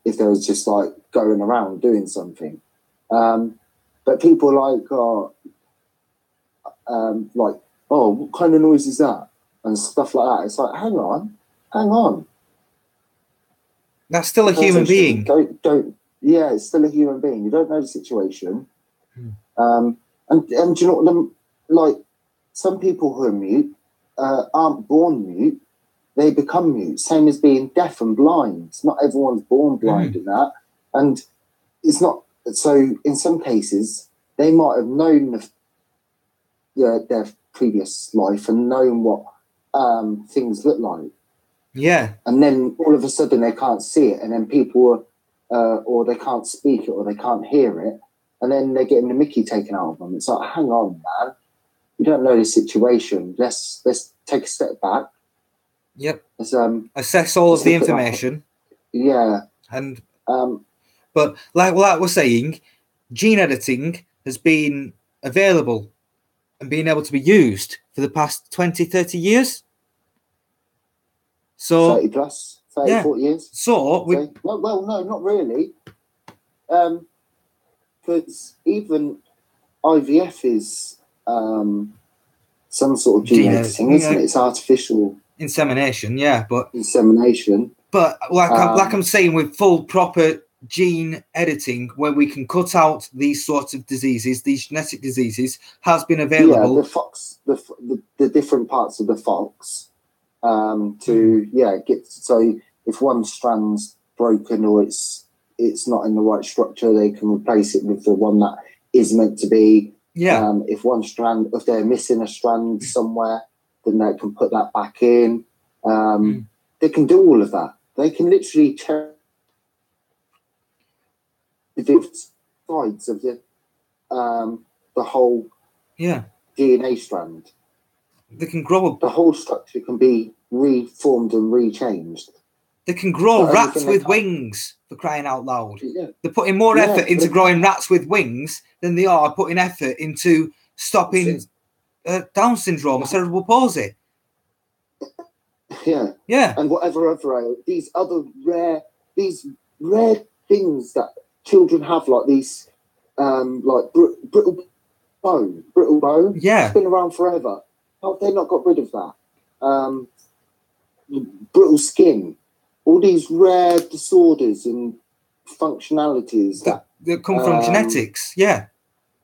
if they was just like going around doing something. But people like what kind of noise is that, and stuff like that. It's like, hang on. That's still a human being. Yeah, it's still a human being. You don't know the situation. And do you know what? Like, some people who are mute aren't born mute. They become mute. Same as being deaf and blind. Not everyone's born blind in that. And it's not. So in some cases, they might have known their previous life and known what things look like. Yeah. And then all of a sudden they can't see it, and then people or they can't speak it, or they can't hear it, and then they're getting the mickey taken out of them. It's like, hang on, man, you don't know the situation. Let's take a step back. Yep. Let's, assess all of the information. Yeah. And but like we're saying, gene editing has been available and being able to be used for the past 20, 30 years. So 30 plus, 30, 40 years. So no, not really. Because even IVF is some sort of gene editing, isn't it? It's artificial insemination, insemination. But like I'm saying, with full proper gene editing, where we can cut out these sorts of diseases, these genetic diseases, has been available. Yeah, the different parts of the fox. Get, so if one strand's broken or it's not in the right structure, they can replace it with the one that is meant to be. Yeah. If they're missing a strand somewhere, then they can put that back in. They can do all of that. They can literally change the different sides of the whole DNA strand. They can grow the whole structure can be reformed and rechanged. They can grow rats with wings, for crying out loud. Yeah. They're putting more effort into growing rats with wings than they are putting effort into stopping Down syndrome or cerebral palsy. Yeah. And whatever other these rare things that children have, like these like brittle bone. Yeah. It's been around forever. How have they not got rid of that? Brittle skin. All these rare disorders and functionalities that come from genetics. Yeah.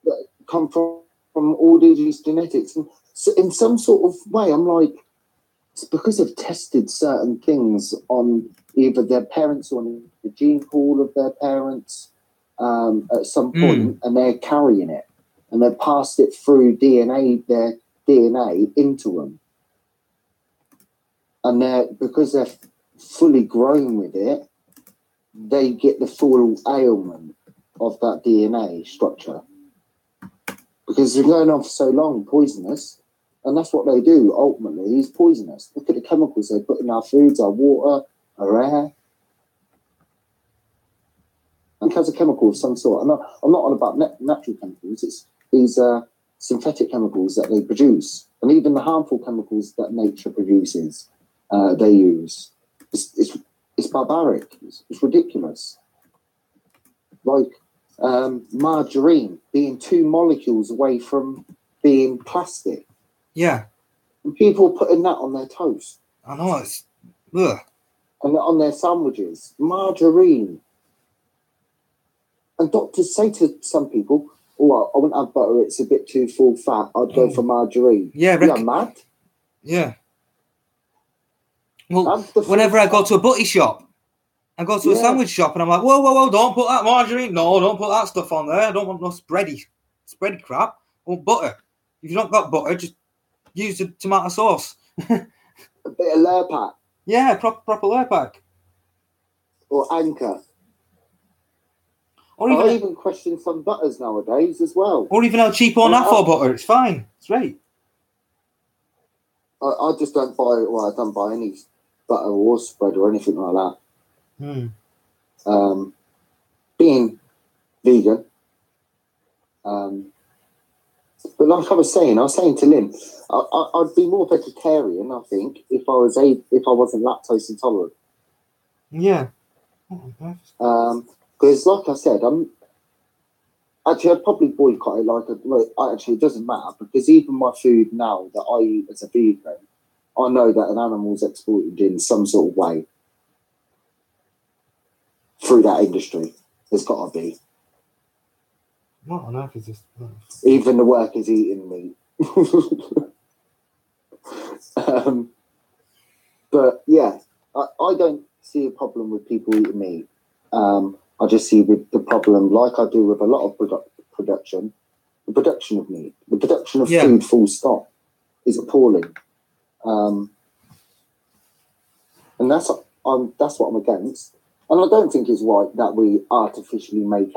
That come from all these genetics. And so in some sort of way, I'm like, it's because they've tested certain things on either their parents or on the gene pool of their parents at some point, and they're carrying it, and they've passed it through their DNA into them, and because they're fully grown with it, they get the full ailment of that DNA structure because they're going on for so long, poisonous. And that's what they do, ultimately, is poisonous. Look at the chemicals they put in our foods, our water, our air. And it has a chemical of some sort. I'm not on about natural chemicals. It's these synthetic chemicals that they produce. And even the harmful chemicals that nature produces, they use. It's barbaric. It's ridiculous. Like margarine being 2 molecules away from being plastic. Yeah. And people putting that on their toast. I know, it's... Ugh. And on their sandwiches. Margarine. And doctors say to some people, oh, I wouldn't have butter, it's a bit too full fat. I'd go for margarine. Yeah, you're mad? Yeah. Well, whenever I go to a butty shop, I go to a sandwich shop and I'm like, whoa, don't put that margarine. No, don't put that stuff on there. I don't want no spready crap. I want butter. If you've not got butter, just use the tomato sauce. A bit of Lurpak. Yeah, proper Lurpak. Or Anchor. Or even question some butters nowadays as well. Or even El Cheapo Nafo butter. It's fine. It's great. I just don't buy. Well, I don't buy any butter or spread or anything like that. Being vegan. But like I was saying to Lynn, I'd be more vegetarian, I think, if I wasn't lactose intolerant. Yeah. Because, like I said, I'd probably boycott it. Actually, it doesn't matter because even my food now that I eat as a vegan, I know that an animal's exploited in some sort of way through that industry. There's got to be. What on earth is this? Even the workers eating meat. But yeah, I don't see a problem with people eating meat. I just see the problem, like I do with a lot of production, the production of meat, the production of food, full stop, is appalling. And that's what I'm against. And I don't think it's right that we artificially make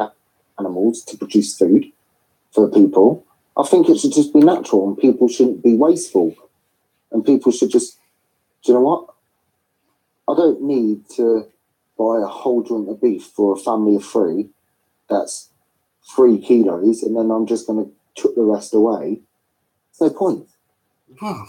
animals to produce food for people. I think it should just be natural and people shouldn't be wasteful. And people should just, do you know what? I don't need to buy a whole joint of beef for a family of 3 that's 3 kilos and then I'm just going to chuck the rest away. There's no point. Oh.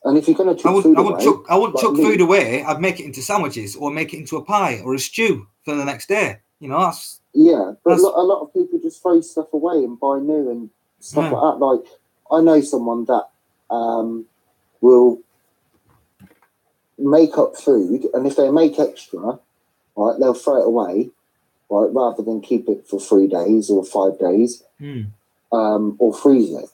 And if you're going to chuck food away... I wouldn't chuck food away. I'd make it into sandwiches or make it into a pie or a stew for the next day. You know, that's... Yeah, but a lot of people just throw stuff away and buy new and stuff like that. Like, I know someone that will make up food, and if they make extra, right, they'll throw it away, right, rather than keep it for 3 days or 5 days, or freeze it.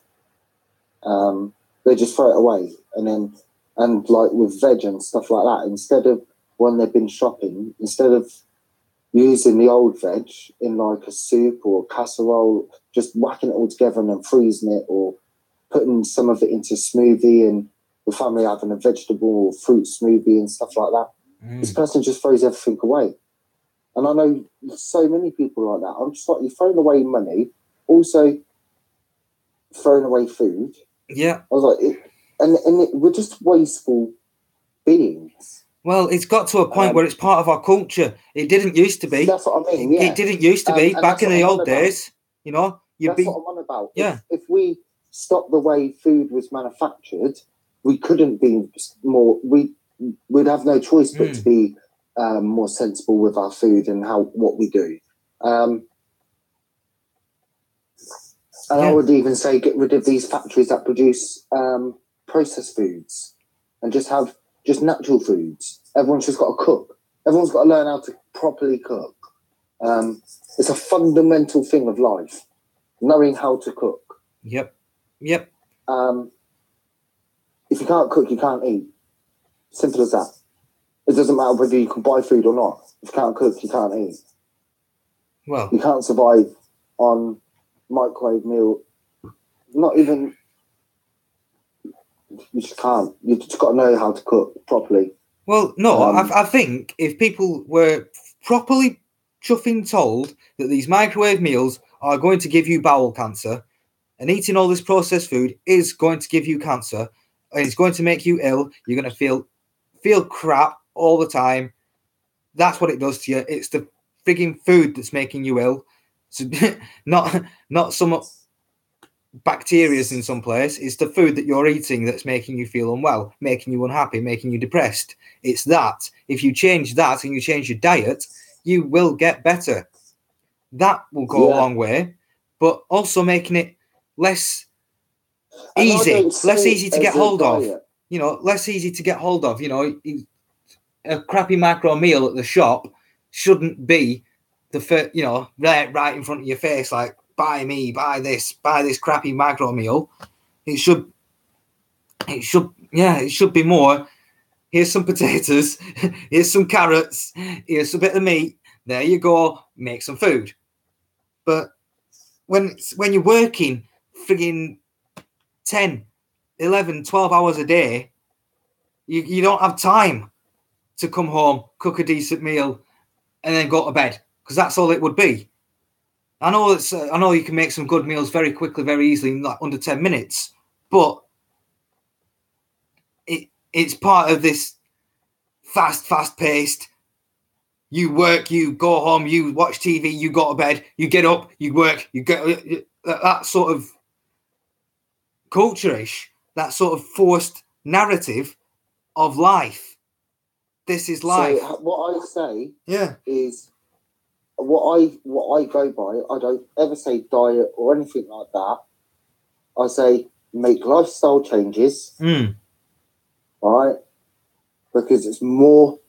They just throw it away, and like with veg and stuff like that, instead of when they've been shopping, instead of using the old veg in like a soup or a casserole, just whacking it all together and then freezing it, or putting some of it into a smoothie and the family having a vegetable or fruit smoothie and stuff like that. This person just throws everything away. And I know so many people like that. I'm just like, you're throwing away money, also throwing away food. Yeah. I was like, we're just wasteful beings. Well, it's got to a point where it's part of our culture. It didn't used to be. That's what I mean, yeah. It didn't used to be back in the old days. You know, that's what I'm on about. Yeah. If we stop the way food was manufactured, we couldn't be more. We'd have no choice but to be more sensible with our food and what we do. And I would even say get rid of these factories that produce processed foods and just have natural foods. Everyone's just got to cook. Everyone's got to learn how to properly cook. It's a fundamental thing of life, knowing how to cook. Yep. If you can't cook, you can't eat. Simple as that. It doesn't matter whether you can buy food or not. If you can't cook, you can't eat. Well, you can't survive on microwave meal. Not even. You just can't. You just got to know how to cook properly. Well, no, I think if people were properly chuffing told that these microwave meals are going to give you bowel cancer, and eating all this processed food is going to give you cancer, and it's going to make you ill, you're going to feel crap all the time. That's what it does to you. It's the frigging food that's making you ill. So not some bacteria in some place. It's the food that you're eating that's making you feel unwell, making you unhappy, making you depressed. It's that. If you change that and you change your diet, you will get better. That will go a long way, but also making it less easy to get hold of. You know, less easy to get hold of. You know, a crappy macro meal at the shop shouldn't be right in front of your face, like, buy this crappy macro meal. It should be more. Here's some potatoes, here's some carrots, here's a bit of meat. There you go, make some food. But when you're working frigging 10, 11, 12 hours a day, you don't have time to come home, cook a decent meal, and then go to bed, because that's all it would be. I know you can make some good meals very quickly, very easily, in like under 10 minutes, but it's part of this fast-paced. You work, you go home, you watch TV, you go to bed, you get up, you work, you get that sort of culture-ish, that sort of forced narrative of life. This is life. So what I say is what I go by. I don't ever say diet or anything like that. I say make lifestyle changes. Right? Because it's more.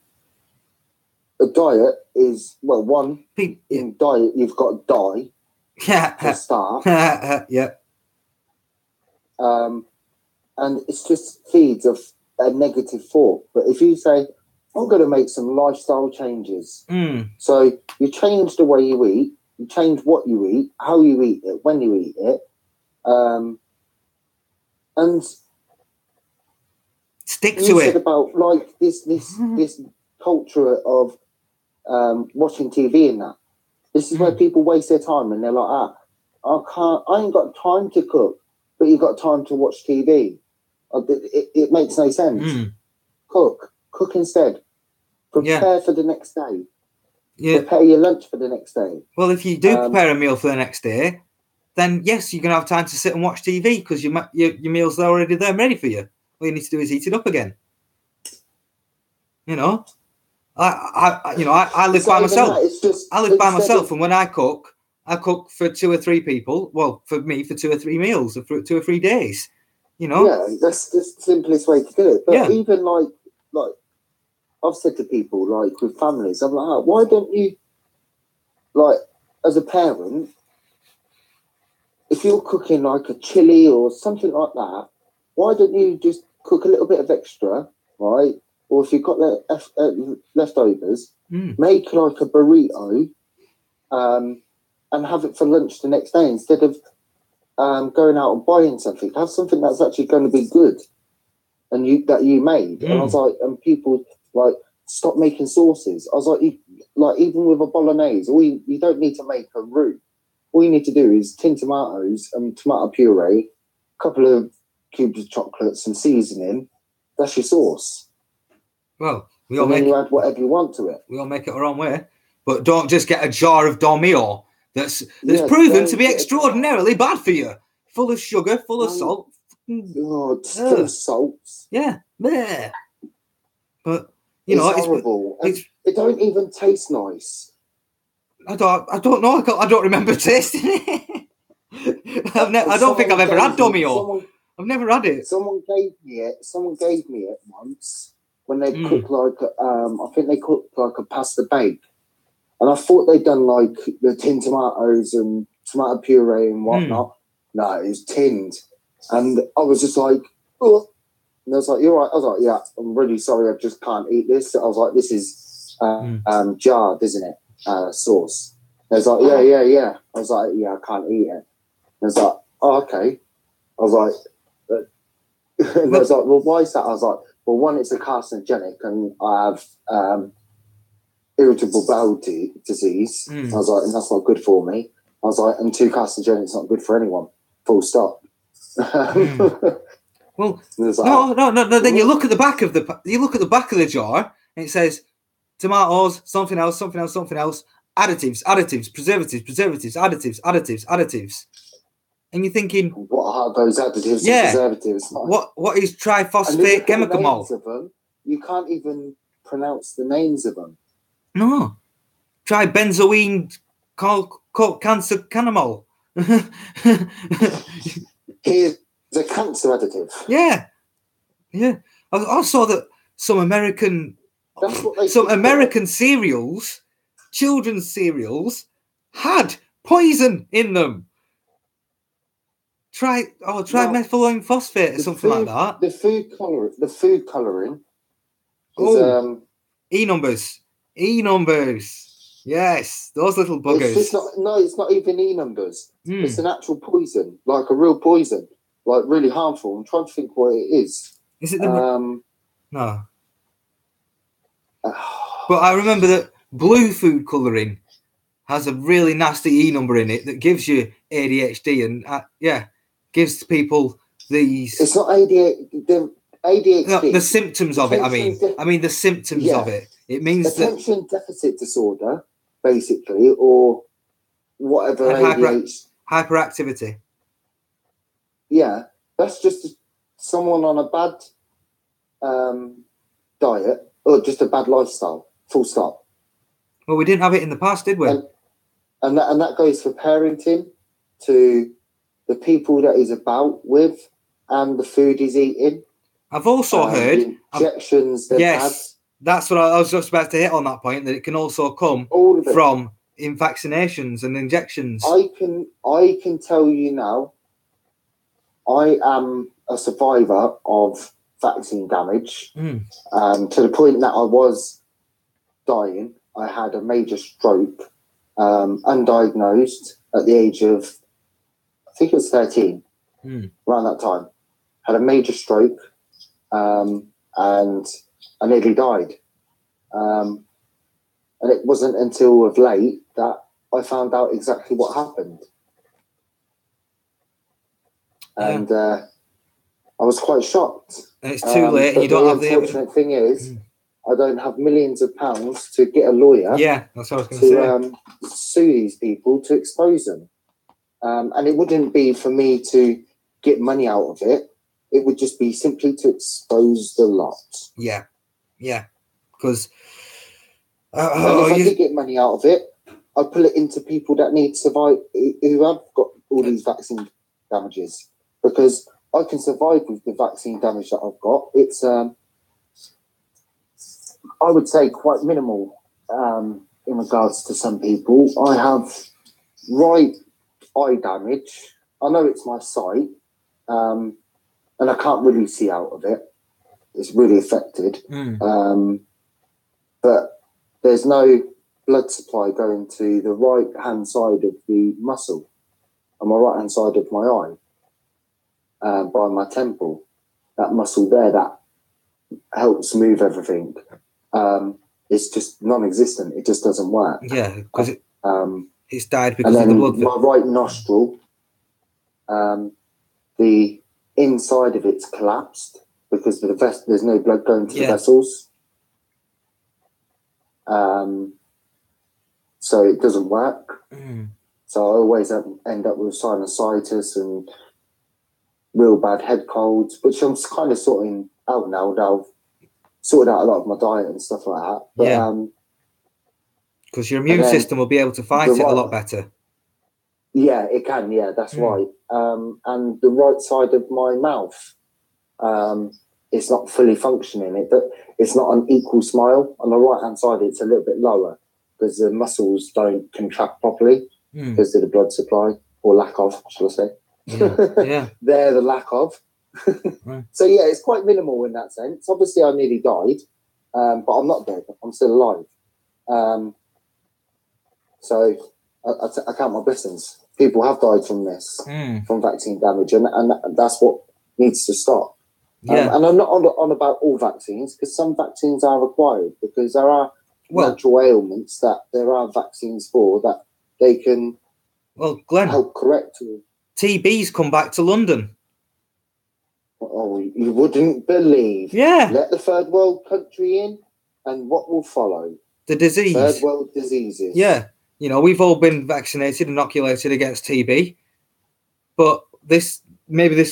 A diet is in diet you've got to die to start. And it's just feeds of a negative thought. But if you say, I'm going to make some lifestyle changes. So you change the way you eat, you change what you eat, how you eat it, when you eat it, and stick to it. About like this culture of watching TV and that. This is where people waste their time, and they're like, I ain't got time to cook, but you've got time to watch TV. It makes no sense. Cook instead. Prepare for the next day. Prepare your lunch for the next day. Well, if you do prepare a meal for the next day, then yes, you're going to have time to sit and watch TV, because your meal's already there ready for you. All you need to do is eat it up again. You know? I live by myself. I live by myself, and when I cook for 2 or 3 people. Well, for me, for 2 or 3 meals, for 2 or 3 days. You know, that's the simplest way to do it. But even like I've said to people, like with families, I'm like, why don't you, like, as a parent, if you're cooking like a chili or something like that, why don't you just cook a little bit of extra, right? Or if you've got leftovers, make like a burrito and have it for lunch the next day instead of going out and buying something. Have something that's actually going to be good and that you made. And I was like, and people like, stop making sauces. I was like, even with a bolognese, you don't need to make a roux. All you need to do is tin tomatoes and tomato puree, a couple of cubes of chocolate, some seasoning. That's your sauce. Well, you add whatever you want to it. We all make it our own way, but don't just get a jar of Dormio that's proven to be extraordinarily bad for you. full of sugar, full of salt. Oh, it's full of salts. Yeah, bleh. But it's horrible. It don't even taste nice. I don't know. I don't remember tasting it. I don't think I've ever had Domio. I've never had it. Someone gave me it once when they cooked I think they cooked like a pasta bake, and I thought they'd done like the tinned tomatoes and tomato puree and whatnot. No, it was tinned, and I was just like, oh. And I was like, "You're right." I was like, "Yeah, I'm really sorry. I just can't eat this." I was like, "This is jarred, isn't it? Sauce." And I was like, "Yeah." I was like, "Yeah, I can't eat it." And I was like, "Oh, okay." I was like, and I was like, "Well, why is that?" I was like, "Well, one, it's a carcinogenic, and I have irritable bowel disease." I was like, "And that's not good for me." I was like, "And two, carcinogenic's not good for anyone. Full stop." Well, no. Then you look at the back of the jar, and it says tomatoes, something else, additives, preservatives. And you're thinking, what are those additives and preservatives? What is triphosphate chemical malt? You can't even pronounce the names of them. No. Tribenzoene cancer canamol. Here's a cancer additive. Yeah. I saw that some American cereals, children's cereals, had poison in them. Trimethylene phosphate or something like that. The food coloring is E numbers. Yes, those little buggers. It's not even E numbers. It's an actual poison, like a real poison, like really harmful. I'm trying to think what it is. Is it the no? But I remember that blue food coloring has a really nasty E number in it that gives you ADHD and gives people these. It's not ADHD. No, the symptoms of it. I mean the symptoms of it. It means attention deficit disorder, basically, or whatever. Hyperactivity. Yeah, that's just someone on a bad diet or just a bad lifestyle. Full stop. Well, we didn't have it in the past, did we? And that goes for parenting, to the people that he's about with, and the food he's eating. I've also heard injections. That's what I was just about to hit on that point. That it can also come from in vaccinations and injections. I can tell you now. I am a survivor of vaccine damage, to the point that I was dying. I had a major stroke, undiagnosed at the age of, I think it was 13, around that time. Had a major stroke, and I nearly died. And it wasn't until of late that I found out exactly what happened. And I was quite shocked. And it's too late, and you don't have the unfortunate thing is, I don't have millions of pounds to get a lawyer. Yeah, that's what I was going to say. Sue these people to expose them. And it wouldn't be for me to get money out of it. It would just be simply to expose the lot. Yeah. Because if I did get money out of it, I'd put it into people that need to survive, who have got all these vaccine damages. Because I can survive with the vaccine damage that I've got. It's, I would say, quite minimal in regards to some people. I have right eye damage. I know it's my sight, and I can't really see out of it. It's really affected. But there's no blood supply going to the right-hand side of the muscle on my right-hand side of my eye, by my temple. That muscle there that helps move everything. It's just non-existent. It just doesn't work. Yeah, because it's died because of the blood. My right nostril, the inside of it's collapsed because there's no blood going to the vessels. So it doesn't work. So I always end up with sinusitis and real bad head colds, which I'm kind of sorting out now. I've sorted out a lot of my diet and stuff like that. But, because your immune system will be able to fight it a lot better. Yeah, it can. Yeah, that's right. And the right side of my mouth, it's not fully functioning. It's not an equal smile. On the right-hand side, it's a little bit lower because the muscles don't contract properly because of the blood supply, or lack of, shall I say. Yeah. They're the lack of. Right. So, yeah, it's quite minimal in that sense. Obviously, I nearly died, but I'm not dead. I'm still alive. So I count my blessings. People have died from this, from vaccine damage, and that's what needs to stop. Yeah. And I'm not on about all vaccines, because some vaccines are required, because there are natural ailments that there are vaccines for that they can Glenn, help correct. TB's come back to London. Oh, you wouldn't believe. Yeah. Let the third world country in, and what will follow? The disease. Third world diseases. Yeah. You know, we've all been vaccinated, inoculated against TB, but this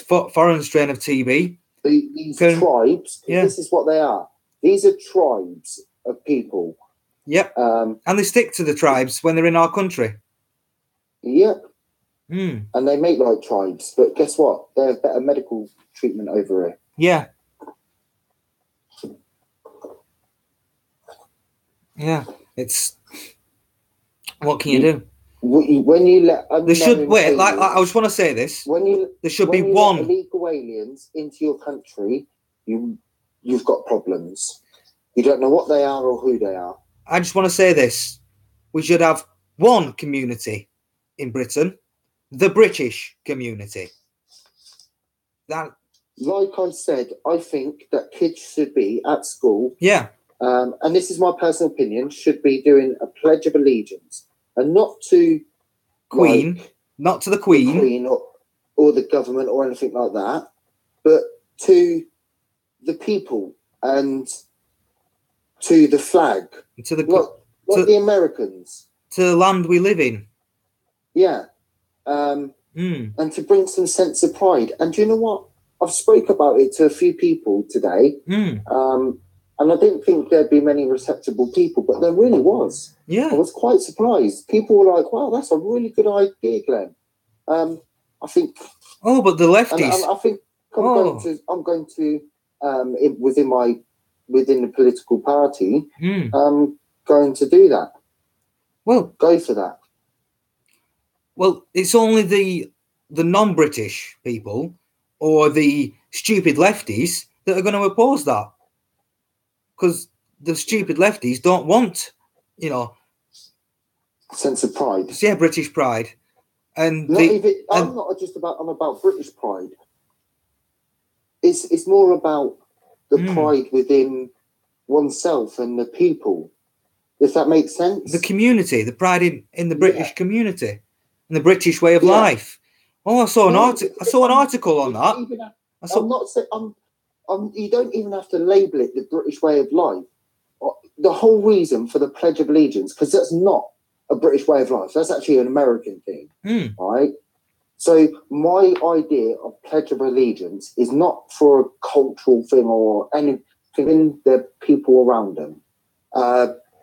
foreign strain of TB. These tribes, this is what they are. These are tribes of people. Yep. And they stick to the tribes when they're in our country. Yep. And they make like tribes, but guess what? They have better medical treatment over here. Yeah. Yeah. It's... What can you do? When you let there should I just want to say this. There should be one illegal aliens into your country. You've got problems. You don't know what they are or who they are. I just want to say this. We should have one community in Britain, the British community. That, like I said, I think that kids should be at school. Yeah. And this is my personal opinion. Should be doing a Pledge of Allegiance. And not to Queen, not to the Queen, or the government or anything like that, but to the people and to the flag, to the the Americans, to the land we live in. Yeah, and to bring some sense of pride. And do you know what? I've spoke about it to a few people today. And I didn't think there'd be many receptible people, but there really was. Yeah. I was quite surprised. People were like, wow, that's a really good idea, Glenn. I think... Oh, but the lefties... And I think I'm going to within the political party, going to do that. Well... Go for that. Well, it's only the non-British people or the stupid lefties that are going to oppose that. Because the stupid lefties don't want, sense of pride. Yeah, British pride, and I'm about British pride. It's more about the pride within oneself and the people. If that makes sense. The community, the pride in the British community, and the British way of life. Oh, I saw an article on that. You don't even have to label it the British way of life. The whole reason for the Pledge of Allegiance, because that's not a British way of life. That's actually an American thing, right? So my idea of Pledge of Allegiance is not for a cultural thing or anything in the people around them.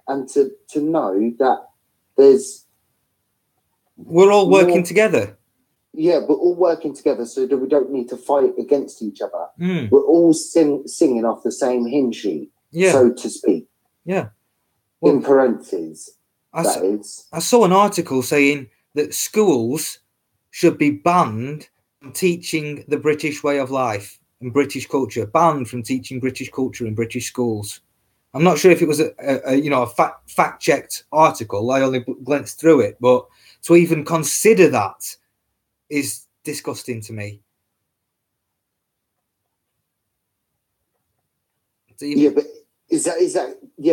And to know that we're all working together. Yeah, we're all working together so that we don't need to fight against each other. We're all singing off the same hymn sheet, so to speak. Yeah. Well, in parentheses, I saw an article saying that schools should be banned from teaching the British way of life and British culture, banned from teaching British culture in British schools. I'm not sure if it was a fact-checked article. I only glanced through it, but to even consider that is disgusting to me. But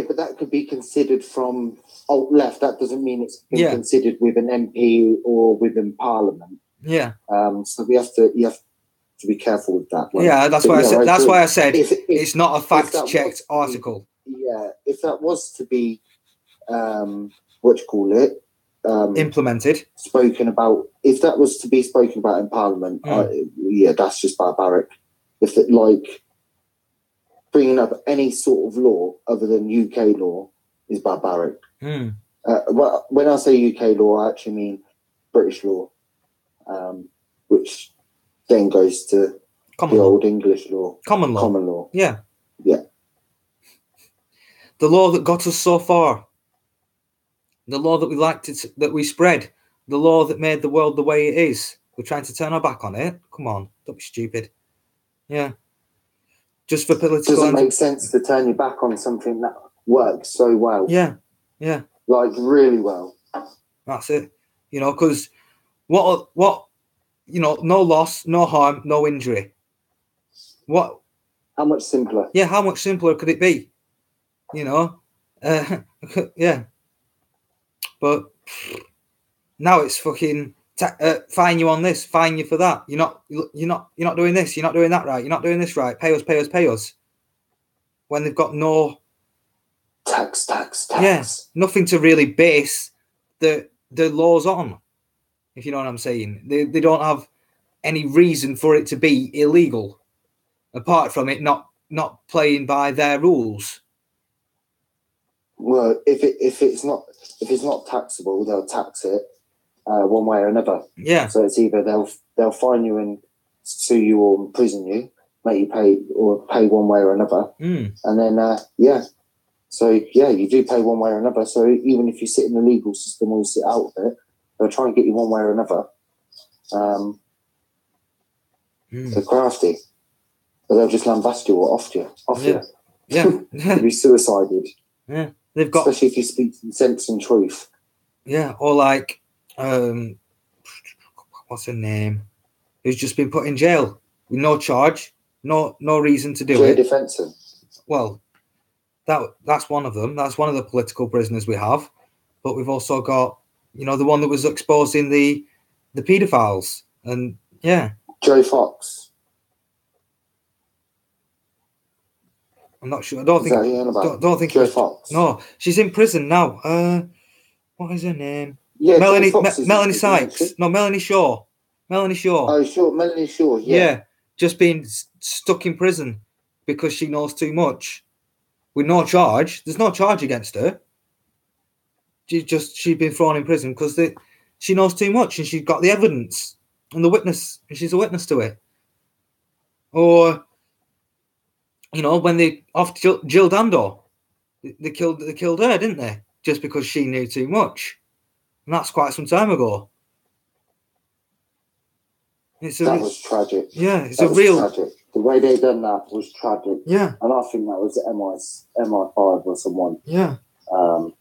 but that could be considered from alt left. That doesn't mean it's been considered with an MP or within Parliament. Yeah. So you have to be careful with that. That's why I said. That's why I said it's not a fact-checked article. If that was to be, what you call it, implemented, spoken about, if that was to be spoken about in Parliament, that's just barbaric. If it, like, bringing up any sort of law other than UK law is barbaric. When I say UK law, I actually mean British law, which then goes to common the law. old English law. Common law. Common law. Yeah. Yeah. The law that got us so far. The law that we liked that we spread. The law that made the world the way it is. We're trying to turn our back on it. Come on, don't be stupid. Yeah. Just for political. Doesn't make sense to turn your back on something that works so well. Yeah. Yeah. Like, really well. That's it. You know, because what, you know, no loss, no harm, no injury. What? How much simpler? Yeah, how much simpler could it be? You know? Yeah. But now it's fucking fine you on this, fine you for that. You're not doing this, you're not doing that right, you're not doing this right. Pay us. When they've got no tax. Yeah, nothing to really base the laws on. If you know what I'm saying, they don't have any reason for it to be illegal, apart from it not playing by their rules. Well, if it's not taxable, they'll tax it one way or another. Yeah. So it's either they'll fine you and sue you or imprison you, make you pay one way or another, and then So you do pay one way or another. So even if you sit in the legal system or you sit out of it, they'll try and get you one way or another. They're crafty, but they'll just lambast you or off you. Yeah. You'll be suicided. Yeah. They've got, especially if you speak sense and truth. Yeah, or like, what's her name? Who's just been put in jail with no charge, no reason to do it. Defensive. Well, that's one of them. That's one of the political prisoners we have. But we've also got, the one that was exposing the paedophiles, and Joe Fox. I'm not sure. I don't think Joe Fox. No, she's in prison now. What is her name? Yeah, Melanie Sykes. No, Melanie Shaw. Oh, sure, Melanie Shaw. Yeah, just being stuck in prison because she knows too much, with no charge. There's no charge against her. She's been thrown in prison because she knows too much and she's got the evidence and the witness, and she's a witness to it. Or, when they off Jill Dando, they killed her, didn't they? Just because she knew too much, and that's quite some time ago. That was tragic. Yeah, it's real tragic. The way they done that was tragic. Yeah, and I think that was MI5 or someone. Yeah. Well,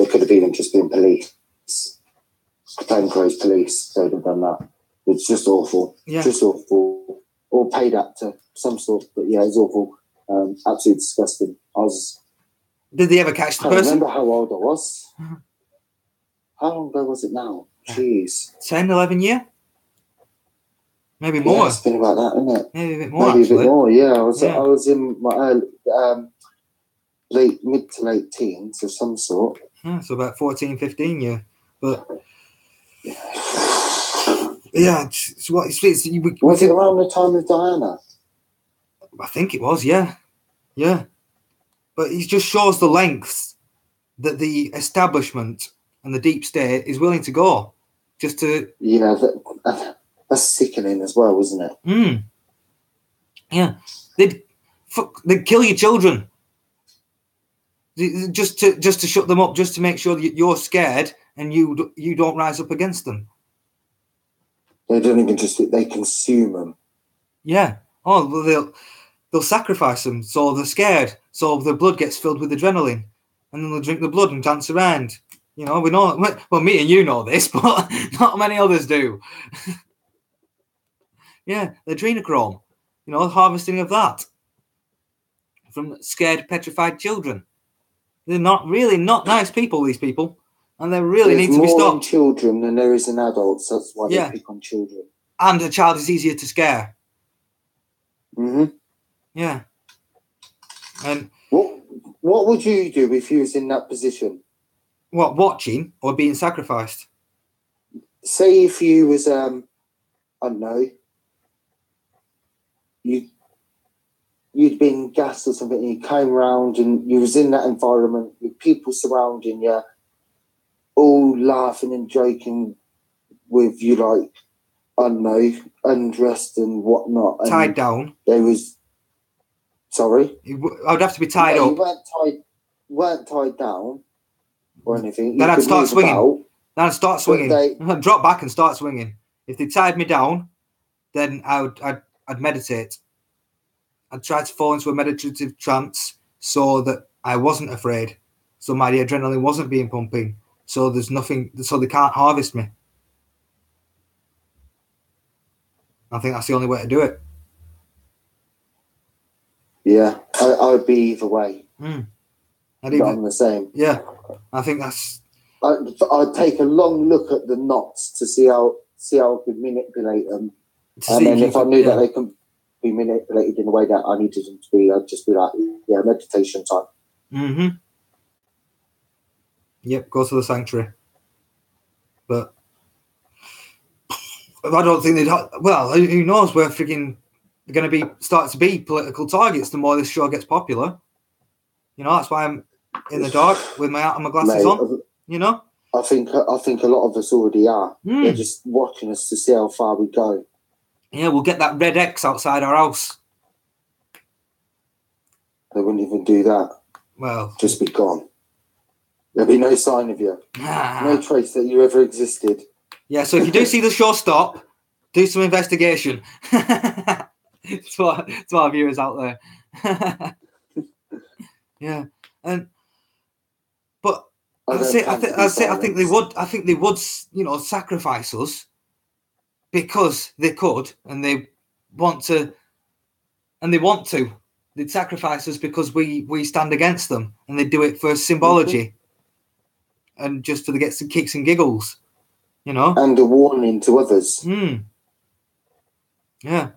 it could have even just been police, plainclothes police. They'd have done that. It's just awful. Yeah. Just awful. Or paid actor, some sort. But yeah, it's awful. Absolutely disgusting. Did they ever catch the person? I remember how old I was. How long ago was it now? Jeez. 10, 11 years? Maybe more. Yeah, it's been about that, isn't it? Maybe a bit more. Maybe a bit more. Yeah, I was in my mid to late teens of some sort. Yeah, so about 14, 15 years. But yeah, was it around the time of Diana? I think it was. Yeah. But it just shows the lengths that the establishment and the deep state is willing to go, just to. Yeah, that's sickening as well, isn't it? Yeah, they'd kill your children just to shut them up, just to make sure that you're scared and you don't rise up against them. They don't even they consume them. Yeah. Oh, well, they'll sacrifice them, so they're scared, so the blood gets filled with adrenaline, and then they'll drink the blood and dance around. We know. Well, me and you know this, but not many others do. Yeah, adrenochrome. Harvesting of that from scared, petrified children. They're not nice people, these people, and they really need to be stopped. There's more in children than there is in adults. That's why they pick on children. And a child is easier to scare. Mm-hmm. Yeah. And what would you do if you was in that position? What, watching or being sacrificed? Say if you was, I don't know, you'd been gassed or something, and you came around and you was in that environment with people surrounding you, all laughing and joking with you, like, I don't know, undressed and whatnot. And tied down. There was, sorry? I'd have to be tied up. You weren't tied down or anything. Then I'd start swinging. Then I'd start swinging. I'd drop back and start swinging. If they tied me down, then I'd meditate. I'd try to fall into a meditative trance so that I wasn't afraid. So my adrenaline wasn't being pumping. So there's nothing, so they can't harvest me. I think that's the only way to do it. Yeah, I'd be either way. I'm the same. Yeah, I think that's... I'd take a long look at the knots to see how I could manipulate them. And then if I knew that they couldn't be manipulated in the way that I needed them to be, I'd just be like, yeah, meditation time. Mm-hmm. Yep, go to the sanctuary. But I don't think they'd... Well, who knows where freaking they're going to start to be political targets the more this show gets popular. You know, that's why I'm in the dark with my glasses on. You know, I think a lot of us already are. They're just watching us to see how far we go. Yeah, we'll get that red X outside our house. They wouldn't even do that. Well, just be gone. There'll be no sign of you. No trace that you ever existed. Yeah, so if you do see the show stop, do some investigation. to our viewers out there. Yeah, but I think they would. I think they would, you know, sacrifice us because they could, and they want to, They'd sacrifice us because we stand against them, and they do it for symbology, and just to get some kicks and giggles, you know, and a warning to others. Yeah.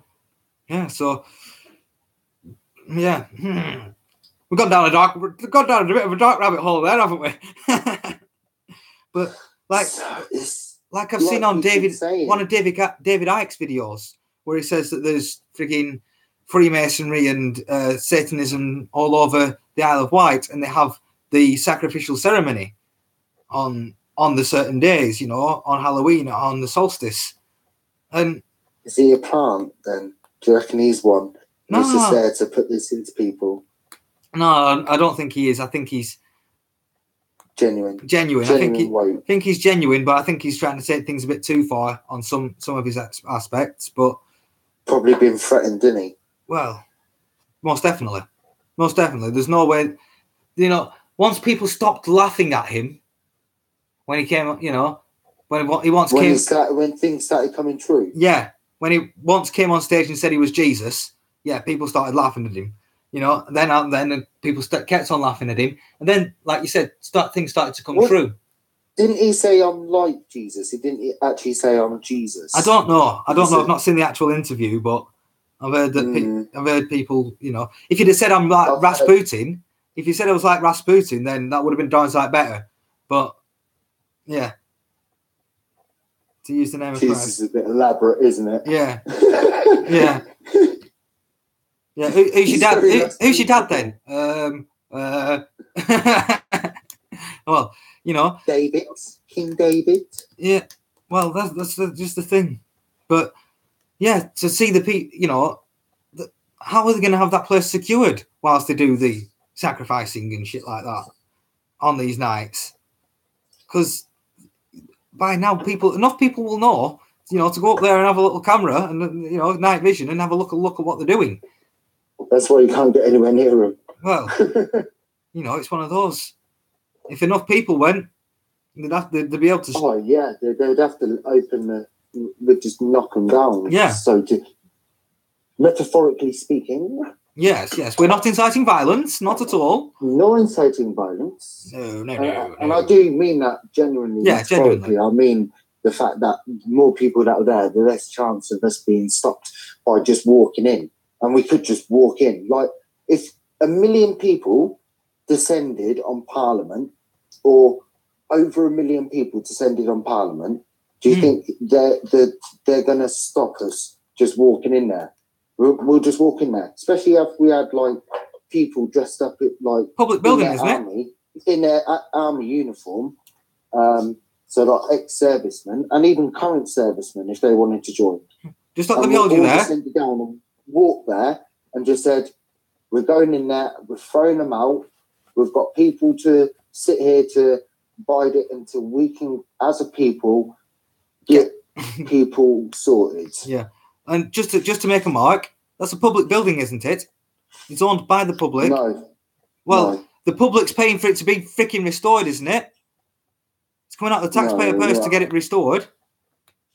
So, yeah. We've gone down a bit of a dark rabbit hole there, haven't we? But like I've seen on one of David Icke's videos where he says that there's frigging Freemasonry and Satanism all over the Isle of Wight, and they have the sacrificial ceremony on the certain days, you know, on Halloween, on the solstice. And is he a plant then? Do you reckon he's one? No. He's just there to put this into people. No, I don't think he is. I think he's genuine. I think he's genuine, but I think he's trying to take things a bit too far on some of his aspects. But probably been threatened, didn't he? Well, most definitely. There's no way, you know. Once people stopped laughing at him when he came, you know, when things started coming true. Yeah, when he once came on stage and said he was Jesus, yeah, people started laughing at him. You know, then people kept on laughing at him, and then, like you said, things started to come true. Didn't he say I'm like Jesus? He didn't actually say I'm Jesus. I don't know. I've not seen the actual interview, but I've heard that. I've heard people. You know, if you'd have said I'm like Rasputin, if you said I was like Rasputin, then that would have been downright better. But yeah, to use the name of Jesus Christ is a bit elaborate, isn't it? Yeah, yeah. Yeah, who's your dad? Who's your dad then? Well, you know, King David. Yeah, well, that's just the thing. But yeah, to see the people, you know, how are they going to have that place secured whilst they do the sacrificing and shit like that on these nights? Because by now, enough people will know, you know, to go up there and have a little camera and, you know, night vision and have a look at what they're doing. That's why you can't get anywhere near them. Well, you know, it's one of those. If enough people went, they'd be able to. Oh yeah, they'd have to open they'd just knock them down. Yeah. So, metaphorically speaking. Yes. We're not inciting violence, not at all. No inciting violence. No. And I do mean that genuinely. Yeah, genuinely. I mean the fact that more people that are there, the less chance of us being stopped by just walking in. And we could just walk in. Like, if 1 million people descended on Parliament, or over 1 million people descended on Parliament. Do you think they're going to stop us just walking in there? We'll just walk in there, especially if we had like people dressed up in like public building, isn't it? In their army uniform. So like ex-servicemen and even current servicemen, if they wanted to join. Just let me hold you there. Just down and walk there and just said, we're going in there, we're throwing them out. We've got people to sit here to bide it until we can, as a people, get people sorted. Yeah. And just to make a mark, that's a public building, isn't it? It's owned by the public. No. Well, the public's paying for it to be freaking restored, isn't it? It's coming out of the taxpayer purse to get it restored.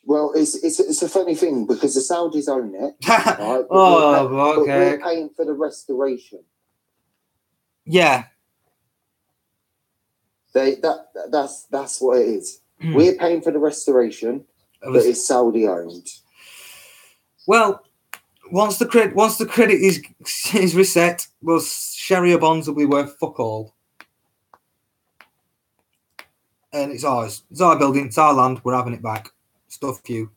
Well, it's a funny thing because the Saudis own it. Right? Okay. But we're paying for the restoration. Yeah. That's what it is. We're paying for the restoration, but it's Saudi owned. Well, once the credit is reset, those Sharia bonds will be worth fuck all. And it's ours. It's our building. It's our land. We're having it back. Stuff you.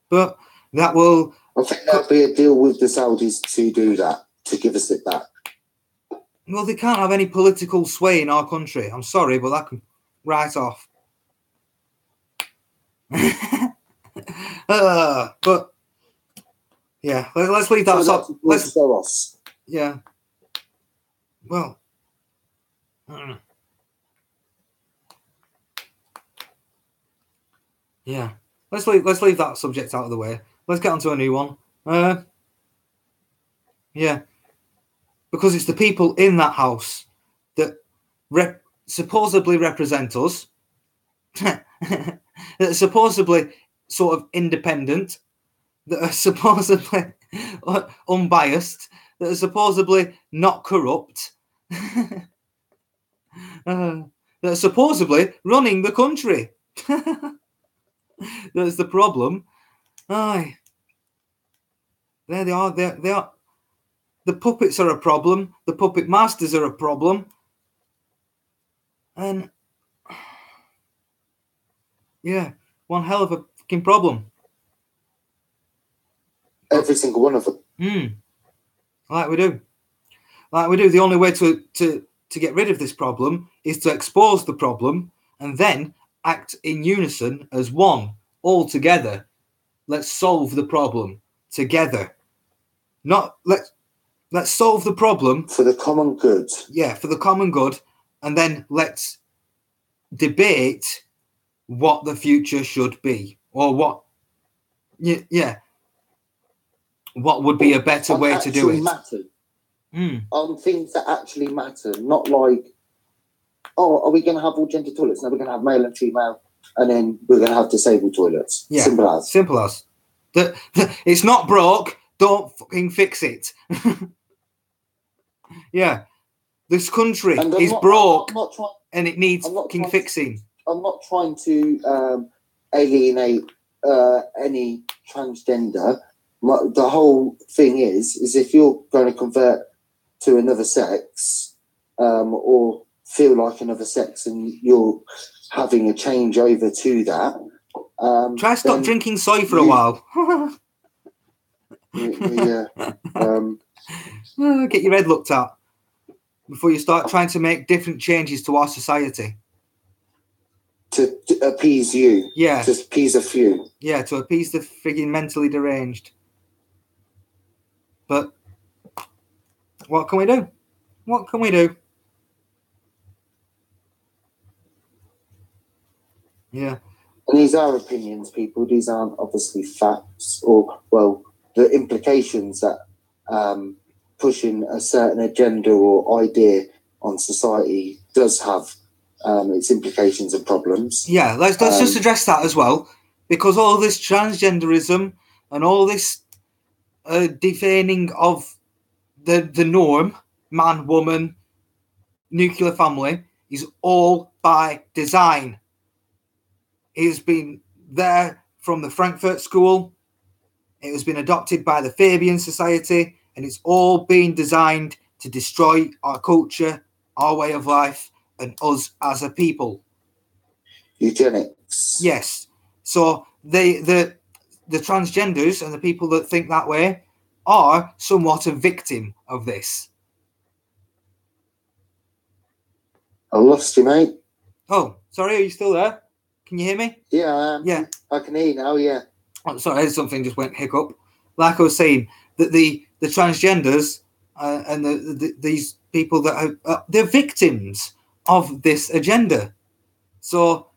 But that will... I think there'll be a deal with the Saudis to do that, to give us it back. Well, they can't have any political sway in our country. I'm sorry, but that can write off. But yeah, let's leave that. So let's go us. Yeah. Well. Yeah. Let's leave that subject out of the way. Let's get on to a new one. Yeah. Because it's the people in that house that supposedly represent us, that are supposedly sort of independent, that are supposedly unbiased, that are supposedly not corrupt, that are supposedly running the country. That's the problem. Aye. There they are. They are. The puppets are a problem. The puppet masters are a problem. And yeah, one hell of a fucking problem. Every single one of them. Like we do. The only way to get rid of this problem is to expose the problem and then act in unison as one, all together. Let's solve the problem together. Not let's solve the problem for the common good. Yeah, for the common good, and then let's debate what the future should be, or what. Yeah. What would be a better way to do it? Matter. On things that actually matter, not like, oh, are we going to have all gender toilets? No, we're going to have male and female, and then we're going to have disabled toilets. Yeah, simple as. It's not broke. Don't fucking fix it. Yeah, this country is broke, and it needs fucking fixing. I'm not trying to alienate any transgender. The whole thing is if you're going to convert to another sex, or feel like another sex, and you're having a change over to that, try stop drinking soy for a while. Yeah. Get your head looked at before you start trying to make different changes to our society. To appease you. Yeah. To appease a few. Yeah, to appease the frigging mentally deranged. But what can we do? What can we do? Yeah. And these are opinions, people. These aren't obviously facts, or, well, the implications that pushing a certain agenda or idea on society does have its implications and problems. Yeah, let's just address that as well, because all this transgenderism and all this defaming of the norm, man, woman, nuclear family, is all by design. It has been there from the Frankfurt School. It has been adopted by the Fabian Society, and it's all been designed to destroy our culture, our way of life, and us as a people. Eugenics. Yes. So the transgenders and the people that think that way are somewhat a victim of this. I lost you, mate. Oh, sorry, are you still there? Can you hear me? Yeah, Yeah. I can hear you now, yeah. Oh, sorry, something just went hiccup. Like I was saying, that the transgenders and these people that are they're victims of this agenda. So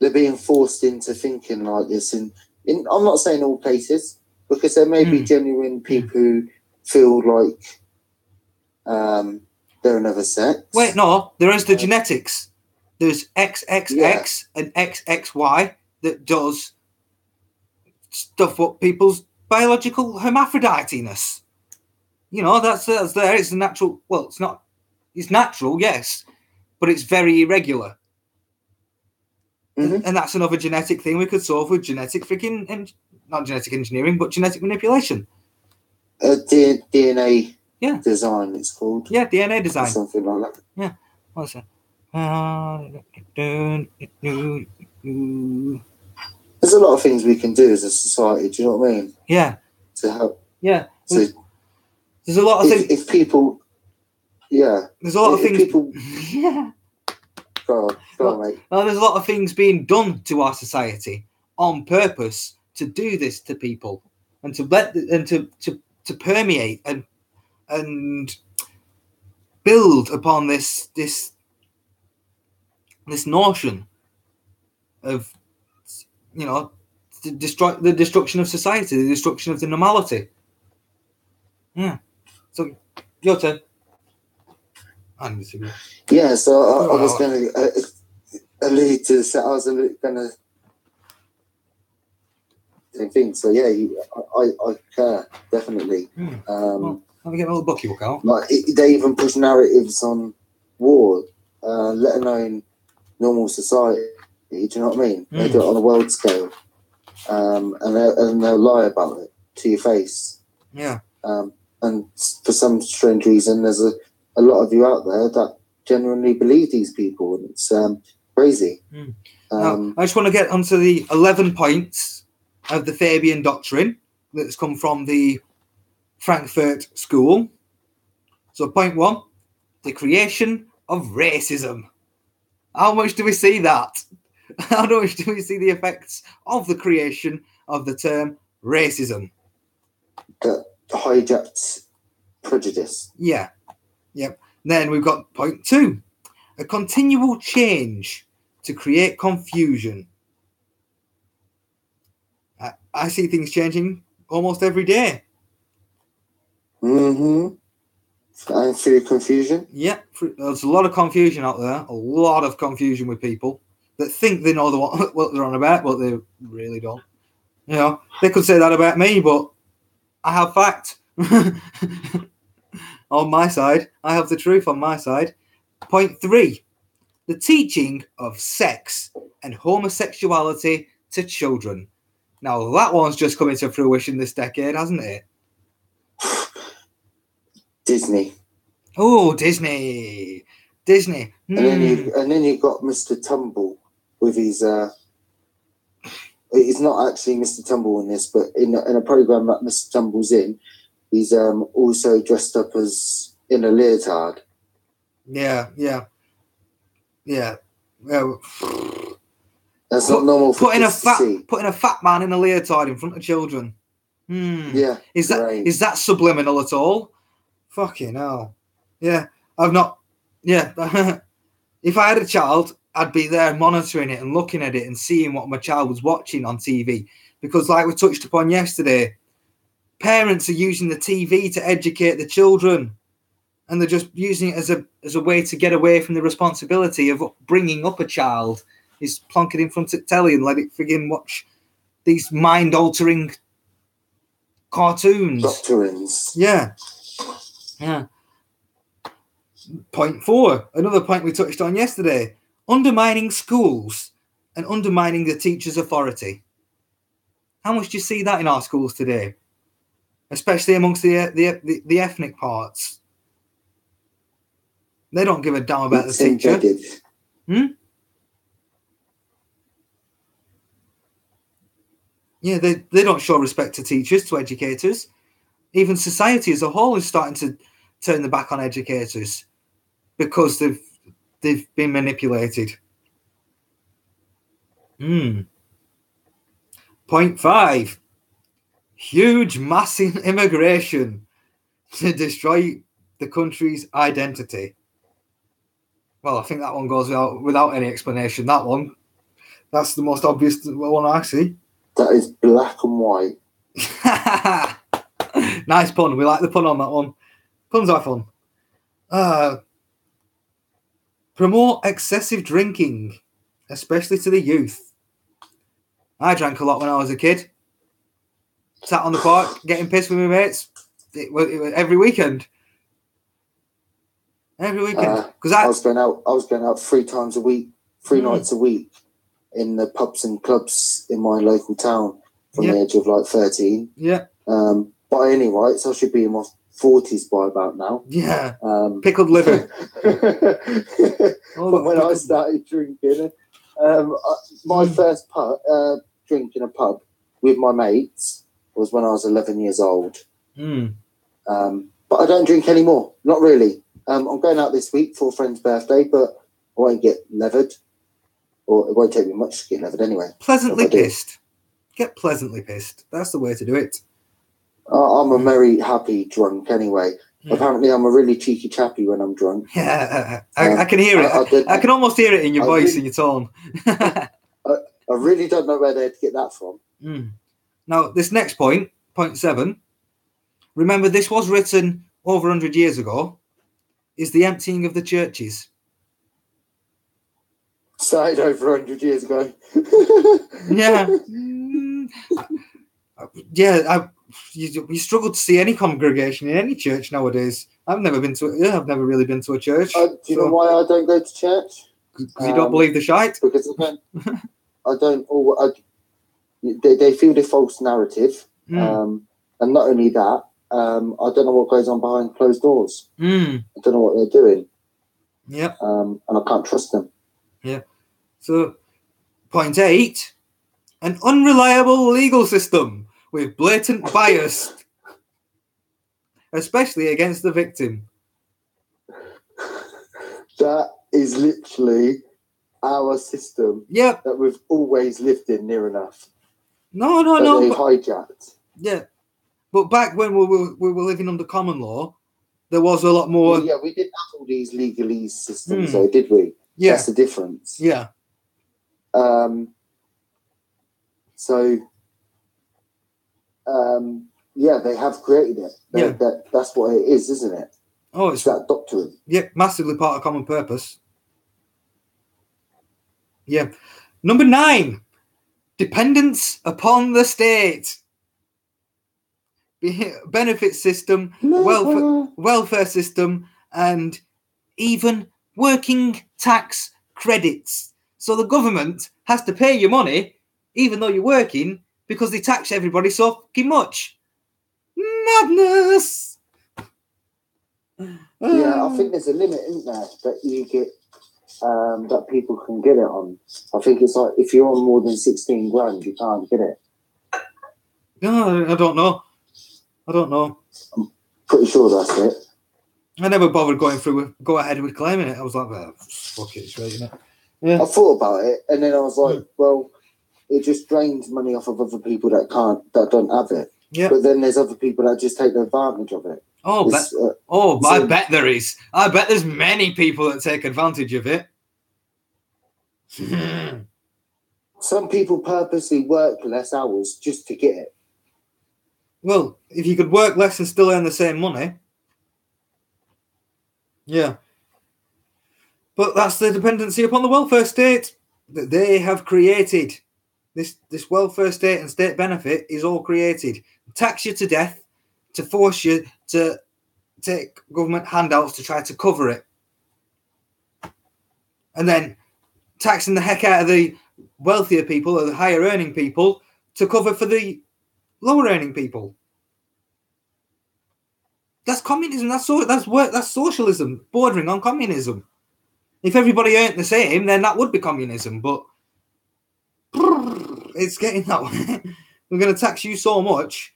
they're being forced into thinking like this. In I'm not saying all cases, because there may be genuine people who feel like they're another sex. Wait, no, there is the genetics. There's XXX and XXY that does stuff what people's biological hermaphroditiness. You know, that's there. It's a natural. Well, it's not. It's natural, yes, but it's very irregular. And that's another genetic thing we could solve with genetic freaking, not genetic engineering, but genetic manipulation. DNA design, it's called. Yeah, DNA design. Or something like that. Yeah. What's that? There's a lot of things we can do as a society, do you know what I mean? Yeah. To help. Yeah. So there's a lot of things. If people, there's a lot of things. People, yeah. Go on, mate. Well, there's a lot of things being done to our society on purpose to do this to people and to let and to permeate and build upon this notion of, you know, the destruction of society, the destruction of the normality. Yeah. So your turn. Yeah, so I was going to allude to this. I was going to same thing. So yeah, I care definitely. Well, let me get my little bookie book out. Like they even push narratives on war, let alone normal society. Do you know what I mean? They do it on a world scale, and they'll lie about it to your face. Yeah. And for some strange reason, there's a lot of you out there that genuinely believe these people, and it's crazy. Now, I just want to get onto the 11 points of the Fabian Doctrine that's come from the Frankfurt School. So point 1, the creation of racism. How much do we see that? How much do we see the effects of the creation of the term racism? The hijacked prejudice. Yeah. Yep. Then we've got point 2, a continual change to create confusion. I see things changing almost every day. And through confusion. Yeah, there's a lot of confusion out there. A lot of confusion with people that think they know what they're on about, but they really don't. You know, they could say that about me, but I have fact. On my side, I have the truth on my side. Point 3, the teaching of sex and homosexuality to children. Now, that one's just coming to fruition this decade, hasn't it? Disney. Oh, Disney. And then you got Mr. Tumble with his. He's not actually Mr. Tumble in this, but in a program that Mr. Tumble's in, he's also dressed up as in a leotard. Yeah. Well, that's not normal for putting a fat man in a leotard in front of children. Yeah. Is that subliminal at all? Fucking hell. Yeah. I've not. Yeah. If I had a child, I'd be there monitoring it and looking at it and seeing what my child was watching on TV. Because, like we touched upon yesterday, parents are using the TV to educate the children, and they're just using it as a way to get away from the responsibility of bringing up a child. Is plonk it in front of telly and let it friggin' watch these mind-altering cartoons. Doctrines. Yeah. Point 4, another point we touched on yesterday, undermining schools and undermining the teacher's authority. How much do you see that in our schools today? Especially amongst the ethnic parts. They don't give a damn about It's the teacher. embedded. Yeah, they don't show respect to teachers, to educators. Even society as a whole is starting to turn the back on educators because they've been manipulated. Point 5. Huge massive immigration to destroy the country's identity. Well, I think that one goes without any explanation. That one. That's the most obvious one I see. That is black and white. Nice pun. We like the pun on that one. Puns are fun. Promote excessive drinking, especially to the youth. I drank a lot when I was a kid. Sat on the park, getting pissed with my mates. It was every weekend. Every weekend. Because I was going out 3 times a week, 3 nights a week, in the pubs and clubs in my local town from the age of like 13. Yeah. By any rights, I should be in my 40s by about now. Yeah. Pickled liver. When I started drinking, my first drink in a pub with my mates was when I was 11 years old. But I don't drink anymore. Not really. I'm going out this week for a friend's birthday, but I won't get levered. Or it won't take me much to get levered anyway. Pleasantly pissed. Get pleasantly pissed. That's the way to do it. I'm a merry, happy drunk anyway. Apparently, I'm a really cheeky chappy when I'm drunk. Yeah, I can hear it. I can almost hear it in your voice and your tone. I really don't know where they'd get that from. Now, this next point, point 7, remember this was written over 100 years ago, is the emptying of the churches. Started over 100 years ago. Yeah. You struggle to see any congregation in any church nowadays. I've never really been to a church. Do you know why I don't go to church? Because you don't believe the shite? Because they feel the false narrative. And not only that, I don't know what goes on behind closed doors. I don't know what they're doing. Yep. And I can't trust them. Yeah. So, point 8, an unreliable legal system with blatant bias, especially against the victim. That is literally our system. Yep. That we've always lived in near enough. No. They hijacked. Yeah. But back when we were living under common law, there was a lot more. Well, yeah, we didn't have all these legalese systems, though, did we? Yeah. That's the difference. Yeah. They have created it. That's what it is, isn't it? Oh, it's that doctrine. Yeah, massively part of common purpose. Yeah. Number 9, dependence upon the state. Benefit system, welfare system, and even working tax credits. So the government has to pay you money, even though you're working, because they tax everybody so fucking much. Madness! Yeah, I think there's a limit, isn't there, that you get, that people can get it on. I think it's like, if you're on more than 16 grand, you can't get it. No, I don't know. I'm pretty sure that's it. I never bothered go ahead with claiming it. I was like, well, fuck it, it's right, isn't it? Yeah. I thought about it, and then I was like, well, it just drains money off of other people that don't have it. Yeah. But then there's other people that just take advantage of it. I bet there is. I bet there's many people that take advantage of it. Some people purposely work less hours just to get it. Well, if you could work less and still earn the same money. Yeah. But that's the dependency upon the welfare state that they have created. This welfare state and state benefit is all created. Tax you to death to force you to take government handouts to try to cover it. And then taxing the heck out of the wealthier people or the higher earning people to cover for the lower earning people. That's communism. That's socialism, bordering on communism. If everybody ain't the same, then that would be communism. But it's getting that way. We're going to tax you so much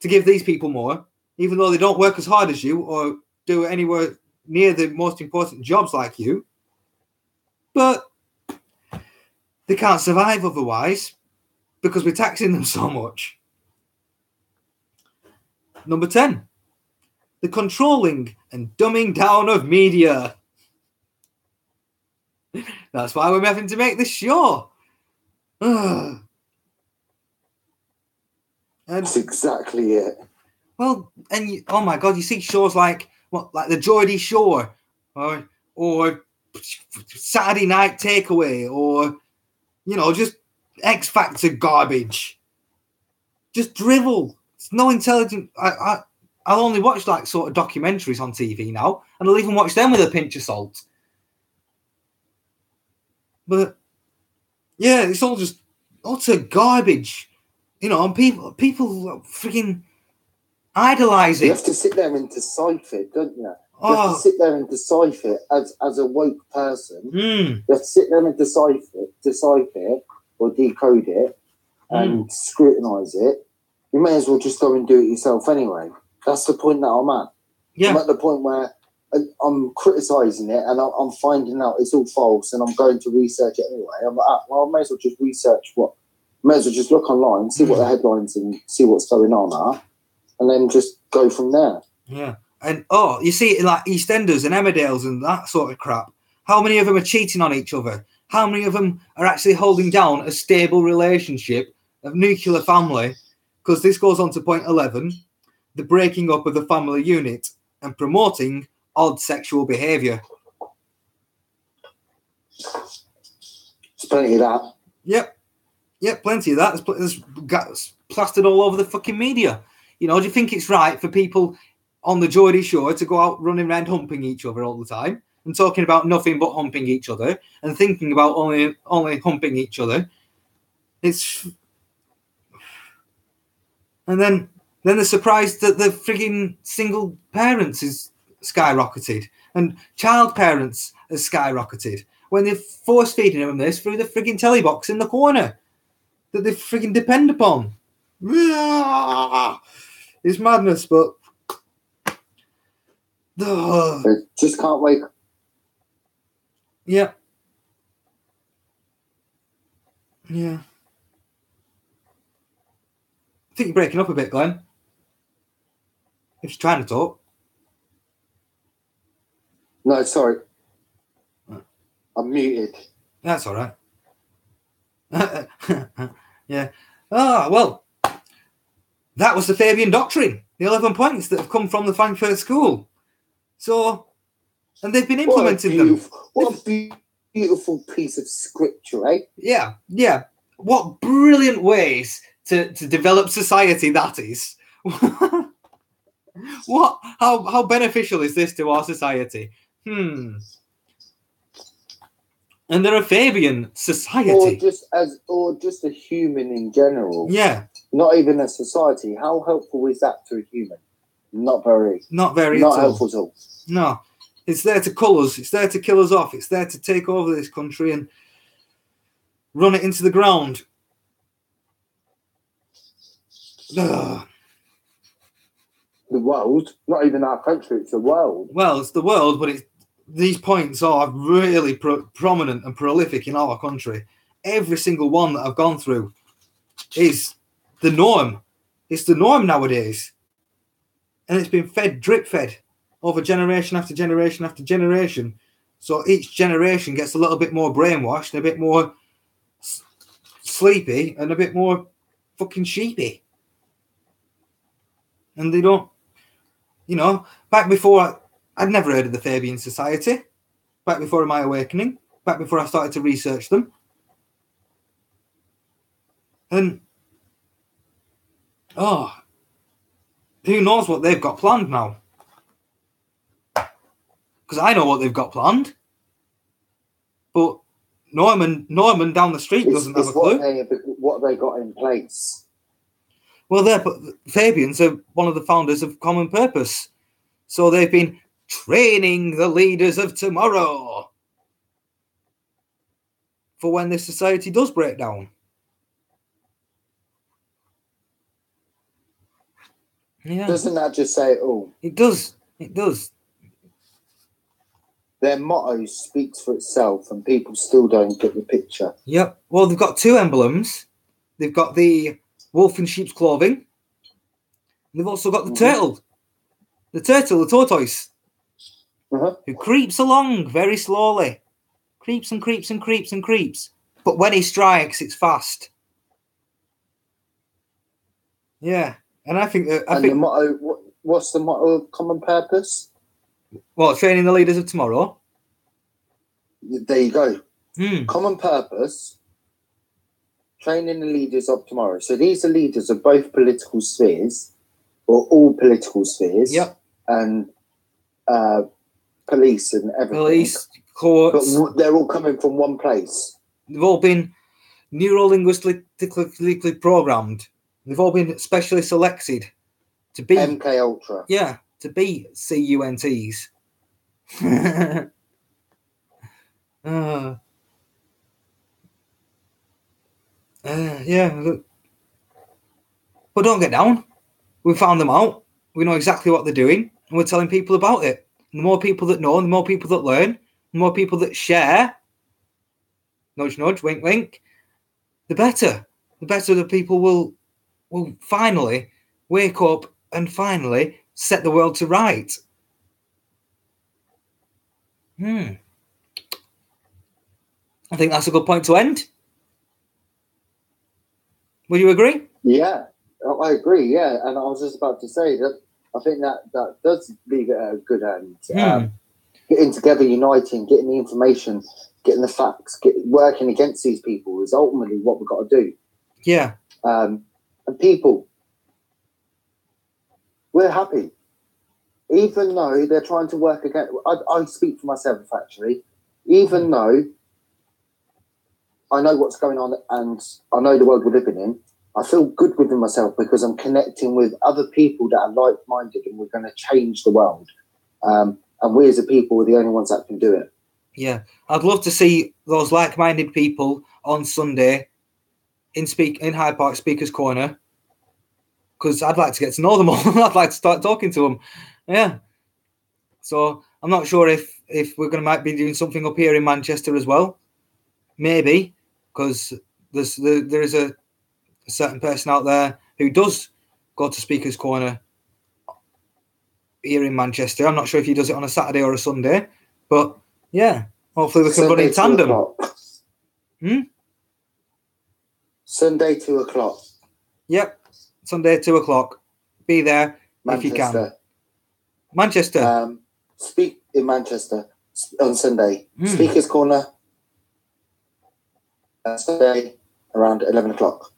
to give these people more, even though they don't work as hard as you or do anywhere near the most important jobs like you. But they can't survive otherwise because we're taxing them so much. Number 10, the controlling and dumbing down of media. That's why we're having to make this show. That's exactly it. Well, and oh my God, you see shows like the Geordie Shore, or Saturday Night Takeaway, or just X Factor garbage, just drivel. It's no intelligent. I'll only watch like sort of documentaries on TV now, and I'll even watch them with a pinch of salt. But yeah, it's all just utter garbage. And people freaking idolize it. You have to sit there and decipher it, don't you? You have to sit there and decipher it as a woke person. You have to sit there and decipher it or decode it and scrutinise it. You may as well just go and do it yourself anyway. That's the point that I'm at. Yeah. I'm at the point where I'm criticising it and I'm finding out it's all false and I'm going to research it anyway. I'm like, well, I may as well just research may as well just look online, see what the headlines and see what's going on are, and then just go from there. Yeah. And, you see it in like EastEnders and Emmerdales and that sort of crap. How many of them are cheating on each other? How many of them are actually holding down a stable relationship of nuclear family? Because this goes on to point 11, the breaking up of the family unit and promoting odd sexual behaviour. There's plenty of that. Yep, plenty of that. It's plastered all over the fucking media. Do you think it's right for people on the Geordie Shore to go out running around humping each other all the time and talking about nothing but humping each other and thinking about only humping each other? And then they're surprised that the frigging single parents is skyrocketed and child parents has skyrocketed when they're force feeding them this through the frigging telly box in the corner that they frigging depend upon. It's madness, but just can't wait. Yeah. I think you're breaking up a bit, Glenn. If you're trying to talk. No, sorry. I'm muted. That's all right. Yeah. Well, that was the Fabian Doctrine, the 11 points that have come from the Frankfurt School. So, and they've been implementing them. What a beautiful piece of scripture, eh? Yeah. What brilliant ways to develop society that is. How beneficial is this to our society? And they're a Fabian society. Or just a human in general. Yeah. Not even a society. How helpful is that to a human? Not very. Not helpful at all. No. It's there to cull us. It's there to kill us off. It's there to take over this country and run it into the ground. The world. Not even our country. It's the world. Well, it's the world, but these points are really prominent and prolific in our country. Every single one that I've gone through is the norm. It's the norm nowadays. And it's been drip fed over generation after generation after generation. So each generation gets a little bit more brainwashed, a bit more sleepy, and a bit more fucking sheepy. And they don't, back before I'd never heard of the Fabian Society, back before my awakening, back before I started to research them. And, who knows what they've got planned now? Because I know what they've got planned. But Norman down the street doesn't have a clue. What have they got in place? Well, Fabians are one of the founders of Common Purpose. So they've been training the leaders of tomorrow for when this society does break down. Yeah. Doesn't that just say it all? It does. It does. Their motto speaks for itself, and people still don't get the picture. Yep. Well, they've got two emblems. They've got the wolf in sheep's clothing. And they've also got the turtle. The turtle, the tortoise, who creeps along very slowly. Creeps and creeps and creeps and creeps. But when he strikes, it's fast. Yeah. And I think that... the motto, what's the motto of Common Purpose? Well, training the leaders of tomorrow. There you go. Common Purpose, training the leaders of tomorrow. So these are leaders of both political spheres, or all political spheres. Yep. And police and everything. Police, courts. But they're all coming from one place. They've all been neuro-linguistically programmed. They've all been specially selected to be... MK Ultra. Yeah, to be CUNTs. Yeah. But don't get down. We found them out. We know exactly what they're doing. And we're telling people about it. And the more people that know, the more people that learn, the more people that share, nudge, nudge, wink, wink, the better. The better the people will finally wake up and finally set the world to right. I think that's a good point to end. Would you agree? Yeah, I agree. Yeah, and I was just about to say that I think that does leave it at a good end. Getting together, uniting, getting the information, getting the facts, working against these people is ultimately what we've got to do. Yeah. And people, we're happy. Even though they're trying to work against... I speak for myself, actually. Even though I know what's going on and I know the world we're living in, I feel good within myself because I'm connecting with other people that are like-minded and we're going to change the world. And we as a people are the only ones that can do it. Yeah. I'd love to see those like-minded people on Sunday in Hyde Park Speaker's Corner, because I'd like to get to know them all. I'd like to start talking to them. Yeah. So I'm not sure if we're going to might be doing something up here in Manchester as well. Maybe, because there is a certain person out there who does go to Speaker's Corner here in Manchester. I'm not sure if he does it on a Saturday or a Sunday, but yeah, hopefully we can run in tandem. Sunday 2:00. Yep, Sunday 2:00. Be there if you can. Manchester. Speak in Manchester on Sunday. Speaker's Corner. Sunday around 11 o'clock.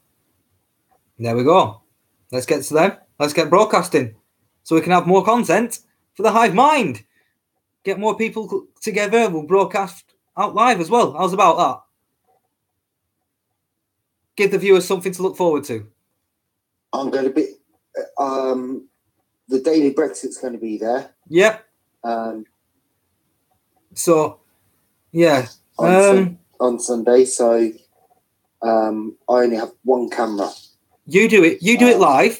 There we go. Let's get to them. Let's get broadcasting so we can have more content for the Hive Mind. Get more people together. We'll broadcast out live as well. How's about that? Give the viewers something to look forward to. I'm going to be... the Daily Brexit's going to be there. Yep. So, yeah. On Sunday, so I only have one camera. You do it. You do it live.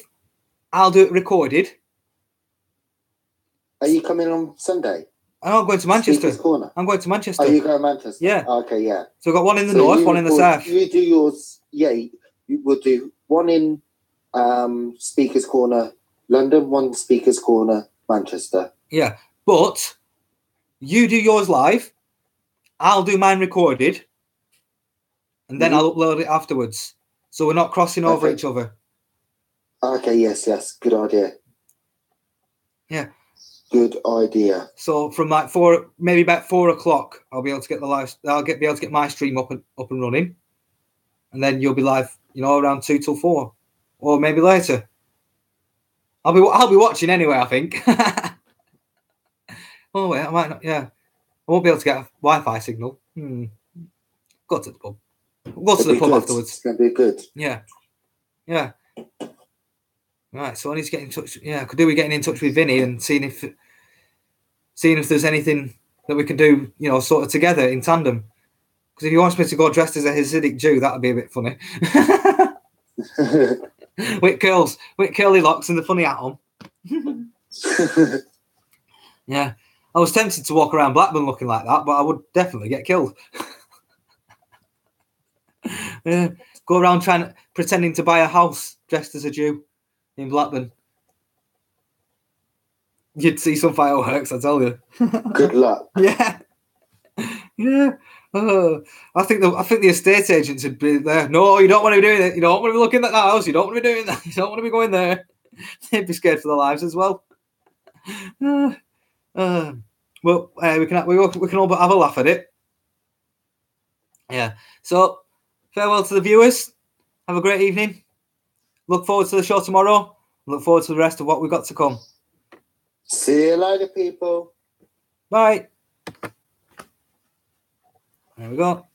I'll do it recorded. Are you coming on Sunday? I'm going to Manchester. Corner. I'm going to Manchester. Are you going to Manchester? Yeah. Okay, yeah. So we've got one in the north, one in the south. You do yours. Yeah, you will do one in Speaker's Corner, London, one Speaker's Corner, Manchester. Yeah, but you do yours live. I'll do mine recorded, and then I'll upload it afterwards. So we're not crossing over each other. Okay, yes. Good idea. Yeah. Good idea. So from like maybe about 4 o'clock, I'll be able to get the live. Be able to get my stream up and running, and then you'll be live. Around 2 till 4, or maybe later. I'll be watching anyway. I think. Oh wait, I might not. Yeah, I won't be able to get a Wi-Fi signal. Go to the pub. Go to the pub afterwards. It's going to be good. Yeah. Right, so I need to get in touch. Yeah, could we getting in touch with Vinny and seeing if seeing if there's anything that we can do, sort of together in tandem. Because if he wants me to go dressed as a Hasidic Jew, that'd be a bit funny. with curly locks and the funny hat on. Yeah. I was tempted to walk around Blackburn looking like that, but I would definitely get killed. Yeah. Go around pretending to buy a house dressed as a Jew in Blackburn. You'd see some fireworks, I tell you. Good luck. Yeah. Yeah. I think the estate agents would be there. No, you don't want to be doing it. You don't want to be looking at that house. You don't want to be doing that. You don't want to be going there. They'd be scared for their lives as well. Well, we can all but have a laugh at it. Yeah. So, farewell to the viewers. Have a great evening. Look forward to the show tomorrow. Look forward to the rest of what we've got to come. See you later, people. Bye. There we go.